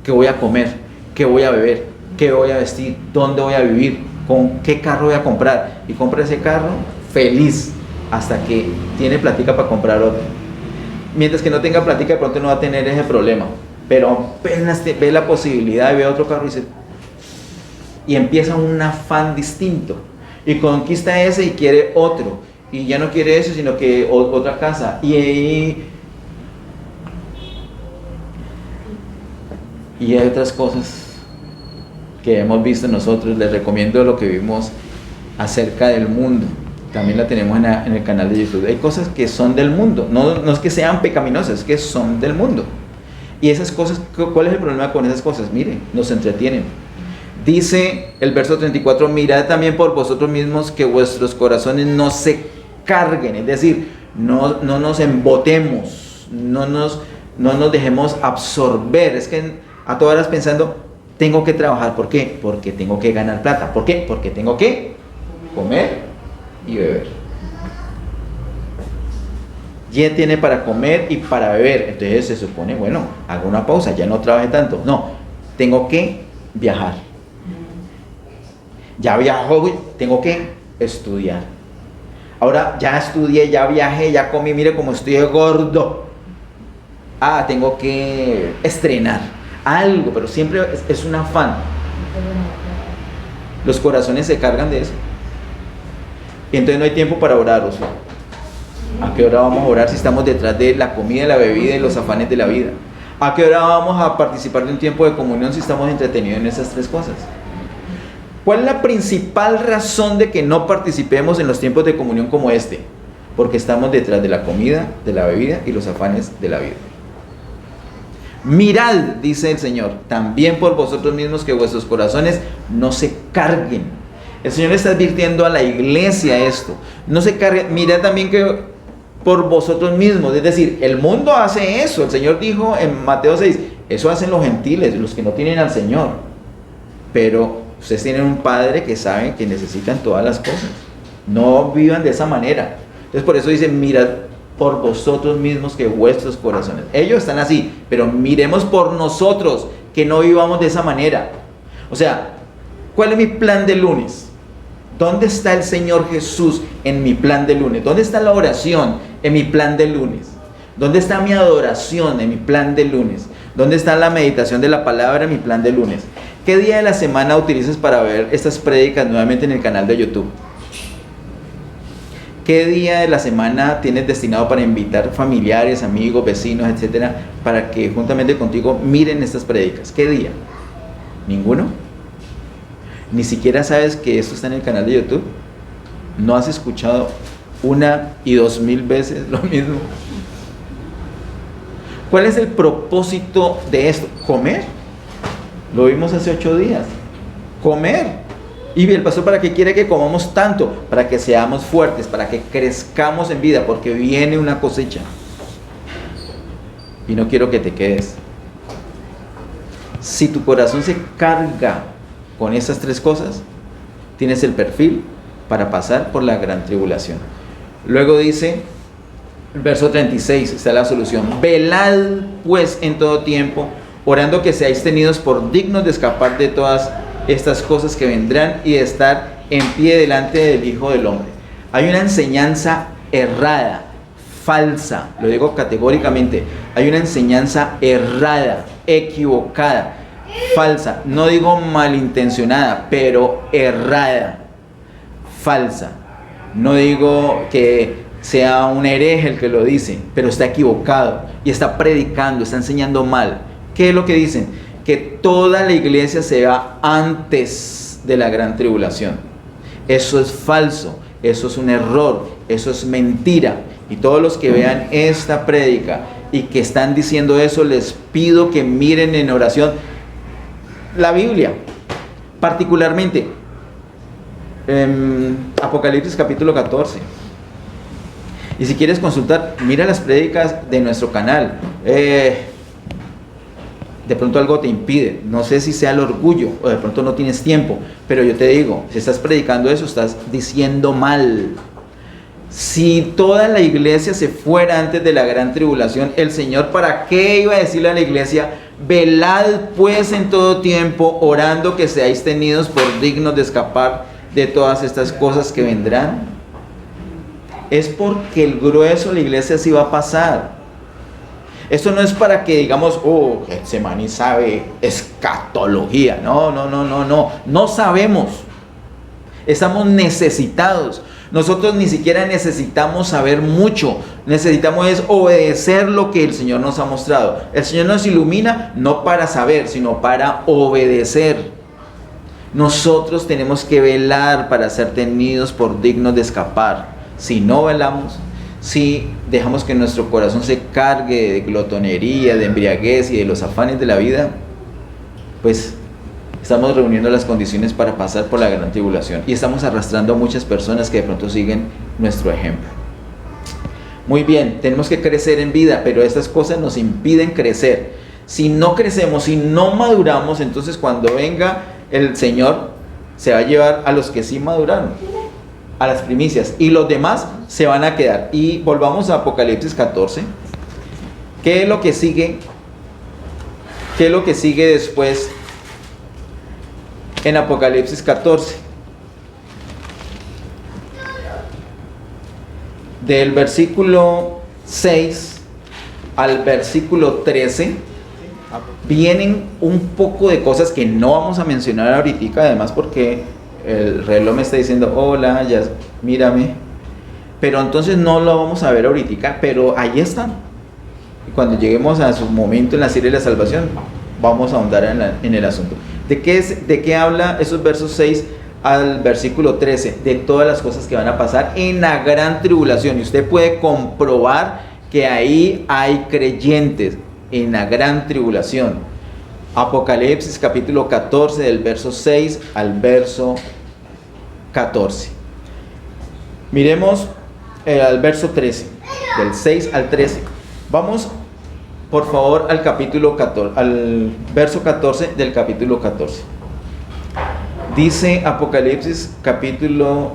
Speaker 3: ¿Qué voy a comer? ¿Qué voy a beber? ¿Qué voy a vestir? ¿Dónde voy a vivir? ¿Con qué carro voy a comprar? Y compra ese carro feliz hasta que tiene platica para comprar otro. Mientras que no tenga platica, de pronto no va a tener ese problema. Pero apenas ve la posibilidad y ve otro carro y empieza un afán distinto. Y conquista ese y quiere otro. Y ya no quiere eso, sino que otra casa. Y hay otras cosas que hemos visto nosotros. Les recomiendo lo que vimos acerca del mundo. También la tenemos en el canal de YouTube. Hay cosas que son del mundo. No es que sean pecaminosas, es que son del mundo. Y esas cosas, ¿cuál es el problema con esas cosas? Mire, nos entretienen. Dice el verso 34, mirad también por vosotros mismos que vuestros corazones no se carguen. Es decir, no nos embotemos, no nos dejemos absorber. Es que a todas horas pensando, tengo que trabajar. ¿Por qué? Porque tengo que ganar plata. ¿Por qué? Porque tengo que comer y beber. Ya tiene para comer y para beber. Entonces se supone, bueno, hago una pausa, ya no trabaje tanto. No, tengo que viajar. Ya viajo, tengo que estudiar. Ahora ya estudié, ya viajé, ya comí, mire cómo estoy gordo. Tengo que estrenar algo, pero siempre es un afán. Los corazones se cargan de eso. Y entonces no hay tiempo para orar, o sea, ¿a qué hora vamos a orar si estamos detrás de la comida, la bebida y los afanes de la vida? ¿A qué hora vamos a participar de un tiempo de comunión si estamos entretenidos en esas 3 cosas? ¿Cuál es la principal razón de que no participemos en los tiempos de comunión como este? Porque estamos detrás de la comida, de la bebida y los afanes de la vida. Mirad, dice el Señor, también por vosotros mismos que vuestros corazones no se carguen. El Señor está advirtiendo a la iglesia esto. No se carguen. Mirad también que por vosotros mismos. Es decir, el mundo hace eso. El Señor dijo en Mateo 6, eso hacen los gentiles, los que no tienen al Señor. Pero ustedes tienen un Padre que sabe que necesitan todas las cosas. No vivan de esa manera. Entonces por eso dice, mirad por vosotros mismos que vuestros corazones. Ellos están así, pero miremos por nosotros que no vivamos de esa manera. O sea, ¿cuál es mi plan de lunes? ¿Dónde está el Señor Jesús en mi plan de lunes? ¿Dónde está la oración en mi plan de lunes? ¿Dónde está mi adoración en mi plan de lunes? ¿Dónde está la meditación de la palabra en mi plan de lunes? ¿Qué día de la semana utilizas para ver estas prédicas nuevamente en el canal de YouTube? ¿Qué día de la semana tienes destinado para invitar familiares, amigos, vecinos, etcétera, para que juntamente contigo miren estas prédicas? ¿Qué día? ¿Ninguno? ¿Ni siquiera sabes que esto está en el canal de YouTube? ¿No has escuchado 1 y 2,000 veces lo mismo? ¿Cuál es el propósito de esto? ¿Comer? Lo vimos hace 8 días. Comer. Y el pastor, ¿para qué quiere que comamos tanto? Para que seamos fuertes, para que crezcamos en vida, porque viene una cosecha. Y no quiero que te quedes. Si tu corazón se carga con esas tres cosas, tienes el perfil para pasar por la gran tribulación. Luego dice, el verso 36, está la solución. Velad pues en todo tiempo, orando que seáis tenidos por dignos de escapar de todas estas cosas que vendrán y de estar en pie delante del Hijo del Hombre. Hay una enseñanza errada, falsa, lo digo categóricamente, hay una enseñanza errada, equivocada, falsa, no digo malintencionada, pero errada, falsa. No digo que sea un hereje el que lo dice, pero está equivocado y está predicando, está enseñando mal. ¿Qué es lo que dicen? Que toda la iglesia se va antes de la gran tribulación. Eso es falso, eso es un error, eso es mentira. Y todos los que vean esta prédica y que están diciendo eso, les pido que miren en oración la Biblia, particularmente Apocalipsis capítulo 14. Y si quieres consultar, mira las prédicas de nuestro canal. De pronto algo te impide, no sé si sea el orgullo o de pronto no tienes tiempo, pero yo te digo, si estás predicando eso, estás diciendo mal. Si toda la iglesia se fuera antes de la gran tribulación, el Señor, ¿para qué iba a decirle a la iglesia? Velad pues en todo tiempo, orando que seáis tenidos por dignos de escapar de todas estas cosas que vendrán. Es porque el grueso de la iglesia sí va a pasar. Esto no es para que digamos, oh, Getsemaní sabe escatología. No sabemos. Estamos necesitados. Nosotros ni siquiera necesitamos saber mucho. Necesitamos es obedecer lo que el Señor nos ha mostrado. El Señor nos ilumina no para saber, sino para obedecer. Nosotros tenemos que velar para ser tenidos por dignos de escapar. Si no velamos, si dejamos que nuestro corazón se cargue de glotonería, de embriaguez y de los afanes de la vida, pues estamos reuniendo las condiciones para pasar por la gran tribulación y estamos arrastrando a muchas personas que de pronto siguen nuestro ejemplo. Muy bien, tenemos que crecer en vida, pero estas cosas nos impiden crecer. Si no crecemos, si no maduramos, entonces cuando venga el Señor se va a llevar a los que sí maduraron, a las primicias, y los demás se van a quedar. Y volvamos a Apocalipsis 14. ¿Qué es lo que sigue? ¿Qué es lo que sigue después en Apocalipsis 14? Del versículo 6 al versículo 13 vienen un poco de cosas que no vamos a mencionar ahorita, además porque el reloj me está diciendo, hola, ya mírame, pero entonces no lo vamos a ver ahorita, pero ahí están. Y cuando lleguemos a su momento en la serie de la salvación, vamos a ahondar en el asunto. ¿De qué habla esos versos 6 al versículo 13? De todas las cosas que van a pasar en la gran tribulación. Y usted puede comprobar que ahí hay creyentes en la gran tribulación. Apocalipsis capítulo 14, del verso 6 al verso 14. Miremos al verso 13, del 6 al 13. Vamos por favor al capítulo 14, al verso 14 del capítulo 14. Dice Apocalipsis capítulo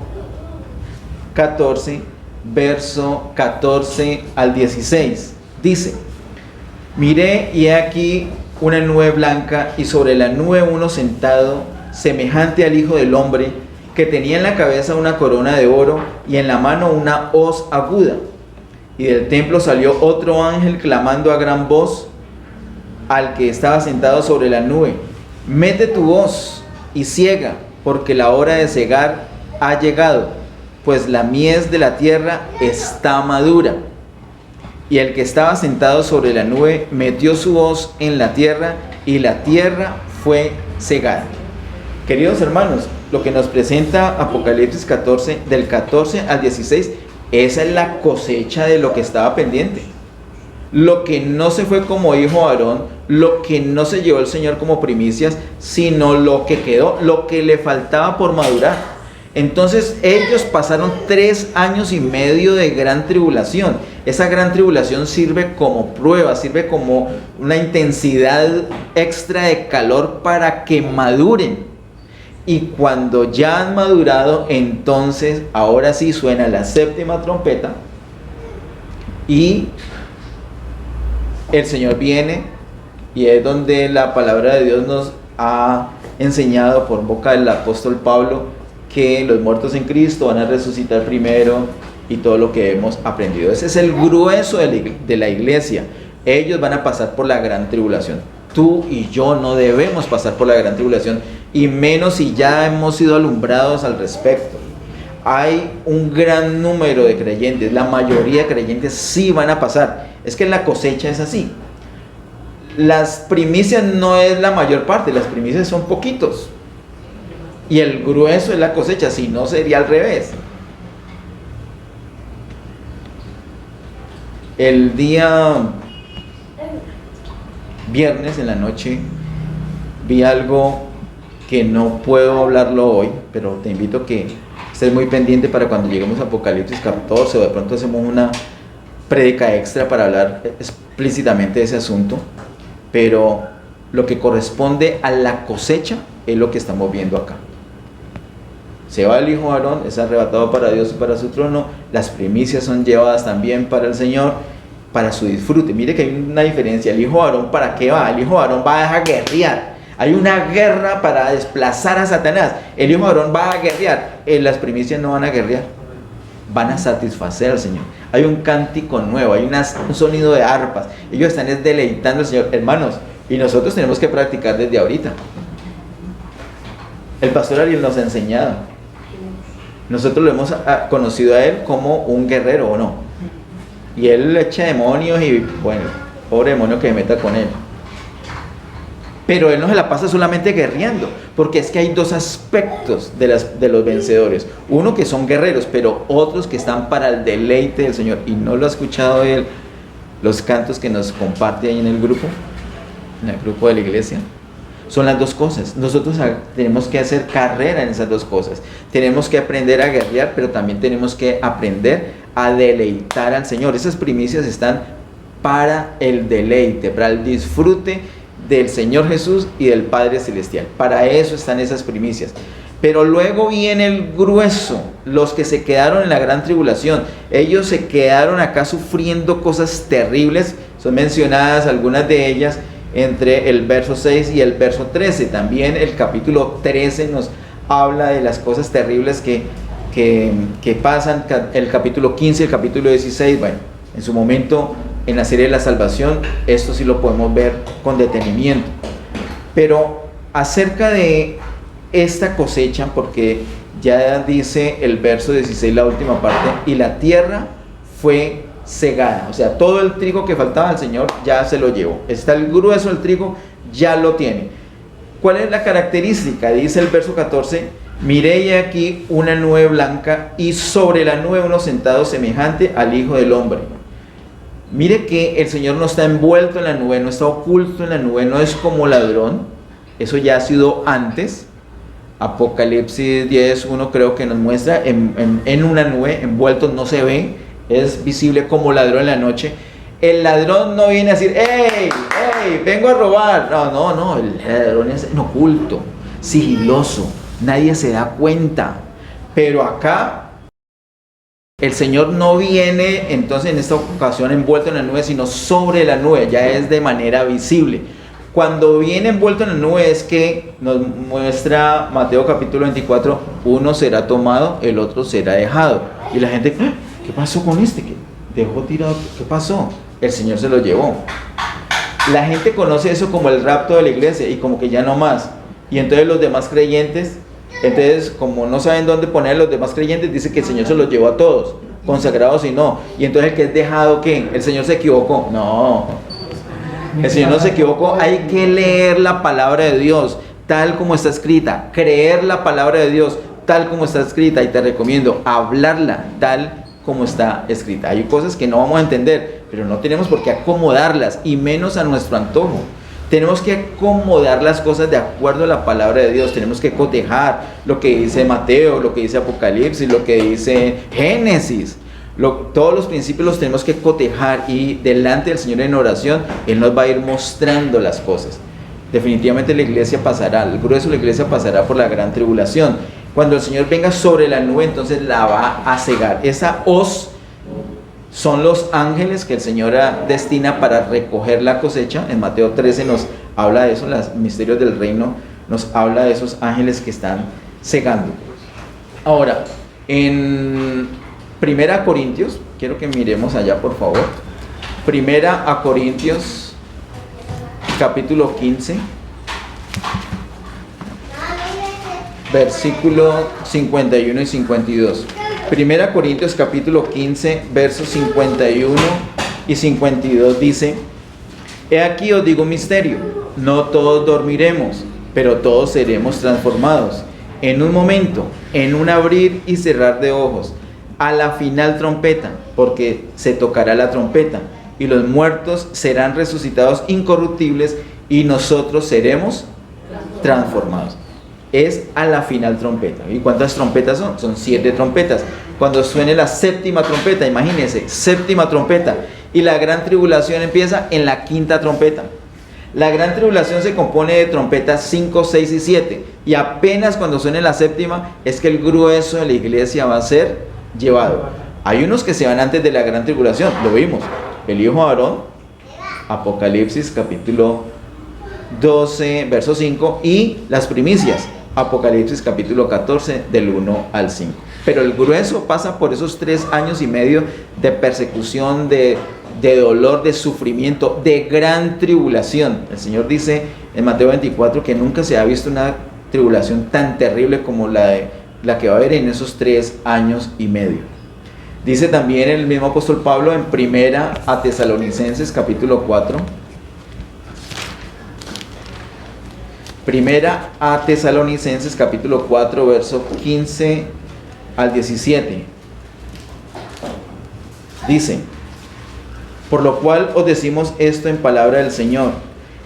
Speaker 3: 14, verso 14 al 16. Dice: miré y he aquí una nube blanca, y sobre la nube uno sentado, semejante al Hijo del Hombre, que tenía en la cabeza una corona de oro y en la mano una hoz aguda. Y del templo salió otro ángel clamando a gran voz al que estaba sentado sobre la nube: mete tu hoz y ciega, porque la hora de cegar ha llegado, pues la mies de la tierra está madura. Y el que estaba sentado sobre la nube metió su hoz en la tierra, y la tierra fue cegada. Queridos hermanos, lo que nos presenta Apocalipsis 14, del 14 al 16, esa es la cosecha de lo que estaba pendiente. Lo que no se fue como hijo Aarón, lo que no se llevó el Señor como primicias, sino lo que quedó, lo que le faltaba por madurar. Entonces ellos pasaron 3 años y medio de gran tribulación. Esa gran tribulación sirve como prueba, sirve como una intensidad extra de calor para que maduren. Y cuando ya han madurado, entonces ahora sí suena la séptima trompeta y el Señor viene, y es donde la palabra de Dios nos ha enseñado por boca del apóstol Pablo que los muertos en Cristo van a resucitar primero y todo lo que hemos aprendido. Ese es el grueso de la iglesia. Ellos van a pasar por la gran tribulación. Tú y yo no debemos pasar por la gran tribulación, y menos si ya hemos sido alumbrados al respecto. Hay un gran número de creyentes, la mayoría de creyentes sí van a pasar. Es que la cosecha es así. Las primicias no es la mayor parte, las primicias son poquitos. Y el grueso es la cosecha, si no sería al revés. El día viernes en la noche vi algo que no puedo hablarlo hoy, pero te invito a que estés muy pendiente para cuando lleguemos a Apocalipsis 14, o de pronto hacemos una prédica extra para hablar explícitamente de ese asunto. Pero lo que corresponde a la cosecha es lo que estamos viendo acá. Se va el hijo Aarón, es arrebatado para Dios y para su trono. Las primicias son llevadas también para el Señor, para su disfrute. Mire que hay una diferencia. El hijo Aarón, ¿para qué va? El hijo Aarón va a guerrear. Hay una guerra para desplazar a Satanás. El hijo Aarón va a guerrear. Las primicias no van a guerrear, van a satisfacer al Señor. Hay un cántico nuevo, hay un sonido de arpas. Ellos están deleitando al Señor, hermanos. Y nosotros tenemos que practicar desde ahorita. El pastor Ariel nos ha enseñado. Nosotros lo hemos conocido a él como un guerrero, ¿o no? Y él echa demonios y, bueno, pobre demonio que se meta con él. Pero él no se la pasa solamente guerreando, porque es que hay dos aspectos de los vencedores. Uno que son guerreros, pero otros que están para el deleite del Señor. Y no lo ha escuchado él, los cantos que nos comparte ahí en el grupo de la iglesia. Son las dos cosas. Nosotros tenemos que hacer carrera en esas dos cosas. Tenemos que aprender a guerrear, pero también tenemos que aprender a deleitar al Señor. Esas primicias están para el deleite, para el disfrute del Señor Jesús y del Padre Celestial. Para eso están esas primicias. Pero luego viene el grueso, los que se quedaron en la gran tribulación. Ellos se quedaron acá sufriendo cosas terribles. Son mencionadas algunas de ellas entre el verso 6 y el verso 13. También el capítulo 13 nos habla de las cosas terribles que pasan. El capítulo 15, el capítulo 16, bueno, en su momento en la serie de la salvación, esto sí lo podemos ver con detenimiento. Pero acerca de esta cosecha, porque ya dice el verso 16, la última parte, y la tierra fue cegada. O sea, todo el trigo que faltaba al Señor ya se lo llevó. Está el grueso del trigo, ya lo tiene. ¿Cuál es la característica? Dice el verso 14, miré aquí una nube blanca y sobre la nube uno sentado semejante al Hijo del Hombre. Mire que el Señor no está envuelto en la nube, no está oculto en la nube, no es como ladrón. Eso ya ha sido antes. Apocalipsis 10:1 creo que nos muestra en una nube, envuelto, no se ve, es visible como ladrón en la noche. El ladrón no viene a decir, ¡hey! Vengo a robar. No, el ladrón es en oculto, sigiloso, nadie se da cuenta. Pero acá el Señor no viene entonces en esta ocasión envuelto en la nube, sino sobre la nube, ya es de manera visible. Cuando viene envuelto en la nube es que nos muestra Mateo capítulo 24, uno será tomado, el otro será dejado. Y la gente, ¿qué pasó con este? ¿Qué dejó tirado? ¿Qué pasó? El Señor se lo llevó. La gente conoce eso como el rapto de la iglesia y como que ya no más. Y entonces los demás creyentes, entonces como no saben dónde poner a los demás creyentes, dice que el Señor se los llevó a todos, consagrados y no. Y entonces el que es dejado, ¿qué? ¿El Señor se equivocó? No, el Señor no se equivocó. Hay que leer la palabra de Dios tal como está escrita, creer la palabra de Dios tal como está escrita, y te recomiendo hablarla tal como está escrita. Hay cosas que no vamos a entender, pero no tenemos por qué acomodarlas, y menos a nuestro antojo. Tenemos que acomodar las cosas de acuerdo a la palabra de Dios. Tenemos que cotejar lo que dice Mateo, lo que dice Apocalipsis, lo que dice Génesis. Todos los principios los tenemos que cotejar y delante del Señor en oración, Él nos va a ir mostrando las cosas. Definitivamente la iglesia pasará, el grueso de la iglesia pasará por la gran tribulación. Cuando el Señor venga sobre la nube, entonces la va a cegar. Esa hoz son los ángeles que el Señor destina para recoger la cosecha. En Mateo 13 nos habla de eso, los misterios del reino nos habla de esos ángeles que están cegando. Ahora, en 1 Corintios, quiero que miremos allá por favor. 1 Corintios, capítulo 15, versículo 51 y 52. 1 Corintios capítulo 15, versos 51 y 52 dice: He aquí os digo un misterio, no todos dormiremos, pero todos seremos transformados, en un momento, en un abrir y cerrar de ojos, a la final trompeta, porque se tocará la trompeta, y los muertos serán resucitados incorruptibles, y nosotros seremos transformados. Es a la final trompeta. ¿Y cuántas trompetas son? Son 7 trompetas. Cuando suene la séptima trompeta, imagínense, séptima trompeta, y la gran tribulación empieza en la quinta trompeta. La gran tribulación se compone de trompetas 5, 6 y 7, y apenas cuando suene la séptima es que el grueso de la iglesia va a ser llevado. Hay unos que se van antes de la gran tribulación, lo vimos, el hijo de Aarón, Apocalipsis capítulo 12, verso 5, y las primicias, Apocalipsis capítulo 14, del 1 al 5. Pero el grueso pasa por esos 3 años y medio de persecución, de dolor, de sufrimiento, de gran tribulación. El Señor dice en Mateo 24 que nunca se ha visto una tribulación tan terrible como la que va a haber en esos 3 años y medio. Dice también el mismo apóstol Pablo en 1 Tesalonicenses capítulo 4. 1 Tesalonicenses capítulo 4, verso 15 al 17. Dice: Por lo cual os decimos esto en palabra del Señor,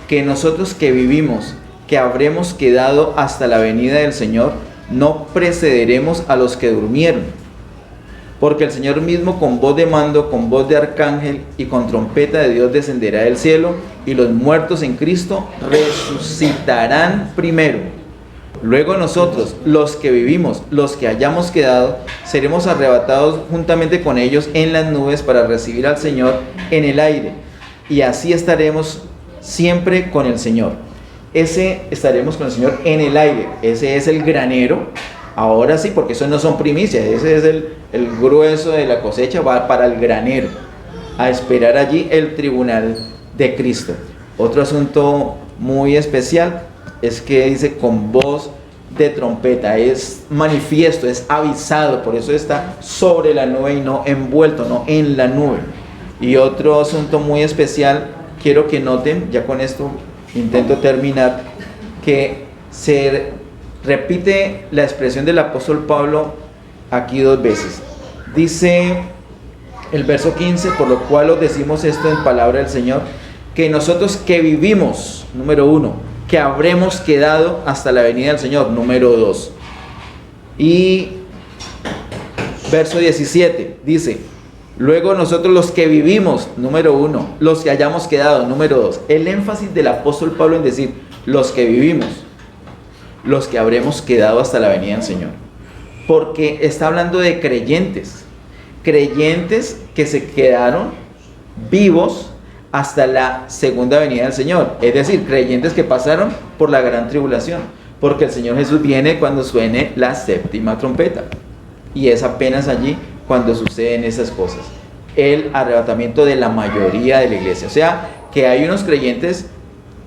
Speaker 3: que nosotros que vivimos, que habremos quedado hasta la venida del Señor, no precederemos a los que durmieron. Porque el Señor mismo con voz de mando, con voz de arcángel y con trompeta de Dios descenderá del cielo, y los muertos en Cristo resucitarán primero. Luego nosotros, los que vivimos, los que hayamos quedado, seremos arrebatados juntamente con ellos en las nubes para recibir al Señor en el aire. Y así estaremos siempre con el Señor. Estaremos con el Señor en el aire. Ese es el granero. Ahora sí, porque eso no son primicias, ese es el grueso de la cosecha, va para el granero, a esperar allí el tribunal de Cristo. Otro asunto muy especial es que dice con voz de trompeta, es manifiesto, es avisado, por eso está sobre la nube y no envuelto, no en la nube. Y otro asunto muy especial, quiero que noten, ya con esto intento terminar, que se repite la expresión del apóstol Pablo aquí 2 veces. Dice el verso 15: por lo cual os decimos esto en palabra del Señor, que nosotros que vivimos, número 1, que habremos quedado hasta la venida del Señor, número 2. Y verso 17 dice: luego nosotros los que vivimos, número 1, los que hayamos quedado, número 2. El énfasis del apóstol Pablo en decir los que vivimos, los que habremos quedado hasta la venida del Señor, porque está hablando de creyentes que se quedaron vivos hasta la segunda venida del Señor, es decir, creyentes que pasaron por la gran tribulación, porque el Señor Jesús viene cuando suene la séptima trompeta, y es apenas allí cuando suceden esas cosas, el arrebatamiento de la mayoría de la iglesia. O sea, que hay unos creyentes,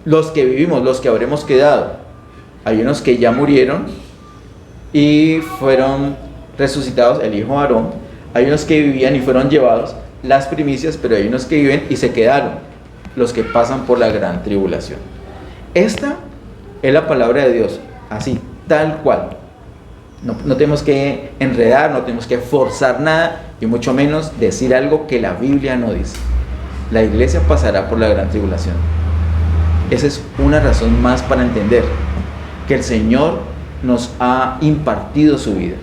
Speaker 3: los que vivimos, los que habremos quedado. Hay unos que ya murieron y fueron resucitados, el hijo de Aarón. Hay unos que vivían y fueron llevados, las primicias, pero hay unos que viven y se quedaron, los que pasan por la gran tribulación. Esta es la palabra de Dios, así, tal cual. No tenemos que enredar, no tenemos que forzar nada, y mucho menos decir algo que la Biblia no dice. La iglesia pasará por la gran tribulación. Esa es una razón más para entender que el Señor nos ha impartido su vida.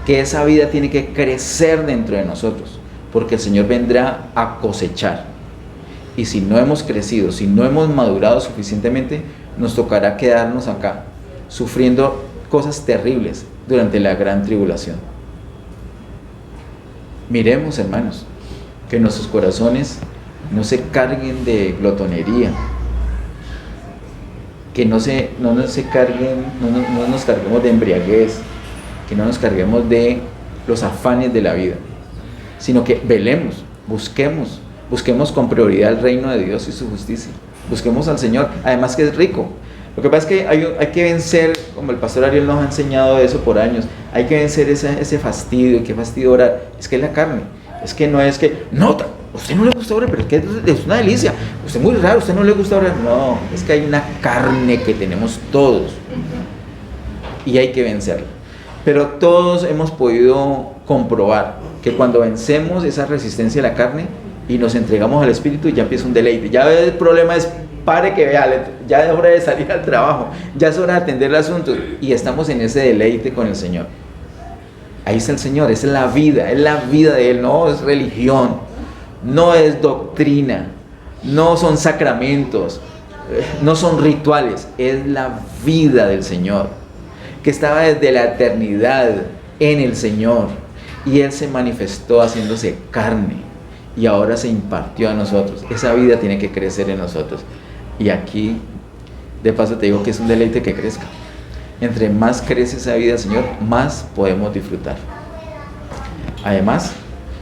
Speaker 3: que esa vida tiene que crecer dentro de nosotros, porque el Señor vendrá a cosechar. Y si no hemos crecido, si no hemos madurado suficientemente, nos tocará quedarnos acá, sufriendo cosas terribles durante la gran tribulación. Miremos, hermanos, que nuestros corazones no se carguen de glotonería, que no nos carguemos de embriaguez, que no nos carguemos de los afanes de la vida, sino que velemos, busquemos con prioridad el reino de Dios y su justicia, busquemos al Señor, además que es rico. Lo que pasa es que hay que vencer, como el pastor Ariel nos ha enseñado eso por años, hay que vencer ese fastidio. ¿Qué fastidio orar? Es que es la carne, es que no es que, no, a usted no le gusta orar, pero es que es una delicia, usted es muy raro, a usted no le gusta orar. No, es que hay una carne que tenemos todos y hay que vencerla. Pero todos hemos podido comprobar que cuando vencemos esa resistencia a la carne y nos entregamos al Espíritu, ya empieza un deleite. Ya el problema es, pare que vea, ya es hora de salir al trabajo, ya es hora de atender el asunto, y estamos en ese deleite con el Señor. Ahí está el Señor, esa es la vida de Él, no es religión, no es doctrina, no son sacramentos, no son rituales, es la vida del Señor, que estaba desde la eternidad en el Señor, y Él se manifestó haciéndose carne, y ahora se impartió a nosotros. Esa vida tiene que crecer en nosotros. Y aquí, de paso te digo que es un deleite que crezca. Entre más crece esa vida, Señor, más podemos disfrutar. Además,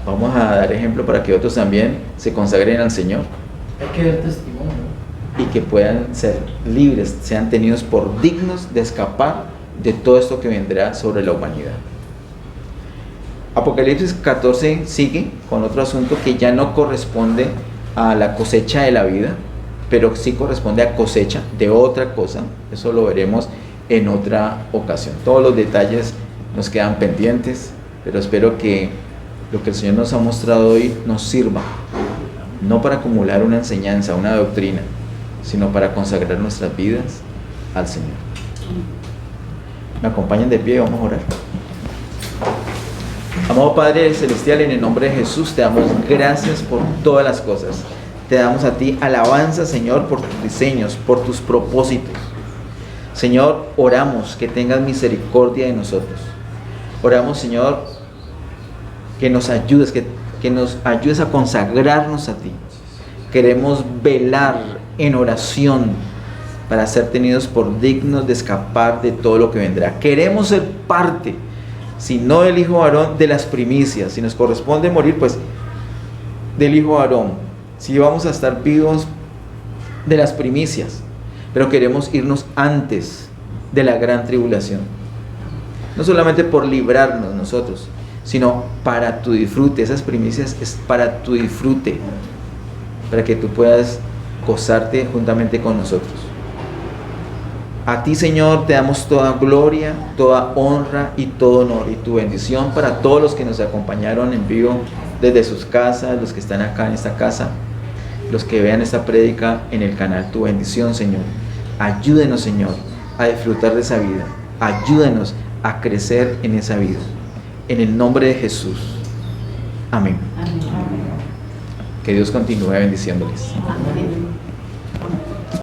Speaker 3: vamos a dar ejemplo para que otros también se consagren al Señor.
Speaker 4: Hay que dar testimonio.
Speaker 3: Y que puedan ser libres, sean tenidos por dignos de escapar de todo esto que vendrá sobre la humanidad. Apocalipsis 14 sigue con otro asunto que ya no corresponde a la cosecha de la vida, pero sí corresponde a cosecha de otra cosa. Eso lo veremos en otra ocasión. Todos los detalles nos quedan pendientes, pero espero que lo que el Señor nos ha mostrado hoy nos sirva, no para acumular una enseñanza, una doctrina, sino para consagrar nuestras vidas al Señor. ¿Me acompañan de pie y vamos a orar? Amado Padre Celestial, en el nombre de Jesús te damos gracias por todas las cosas. Te damos a ti alabanza, Señor, por tus diseños, por tus propósitos. Señor, oramos que tengas misericordia de nosotros. Oramos, Señor, que nos ayudes, que nos ayudes a consagrarnos a ti. Queremos velar en oración para ser tenidos por dignos de escapar de todo lo que vendrá. Queremos ser parte, si no del hijo varón, de las primicias. Si nos corresponde morir, pues del hijo varón. Si vamos a estar vivos, de las primicias. Pero queremos irnos antes de la gran tribulación. No solamente por librarnos nosotros, sino para tu disfrute. Esas primicias es para tu disfrute, para que tú puedas gozarte juntamente con nosotros. A ti, Señor, te damos toda gloria, toda honra y todo honor, y tu bendición para todos los que nos acompañaron en vivo desde sus casas, los que están acá en esta casa, los que vean esta prédica en el canal. Tu bendición, Señor. Ayúdenos, Señor, a disfrutar de esa vida. Ayúdenos a crecer en esa vida. En el nombre de Jesús. Amén.
Speaker 5: Amén.
Speaker 3: Que Dios continúe bendiciéndoles.
Speaker 5: Amén.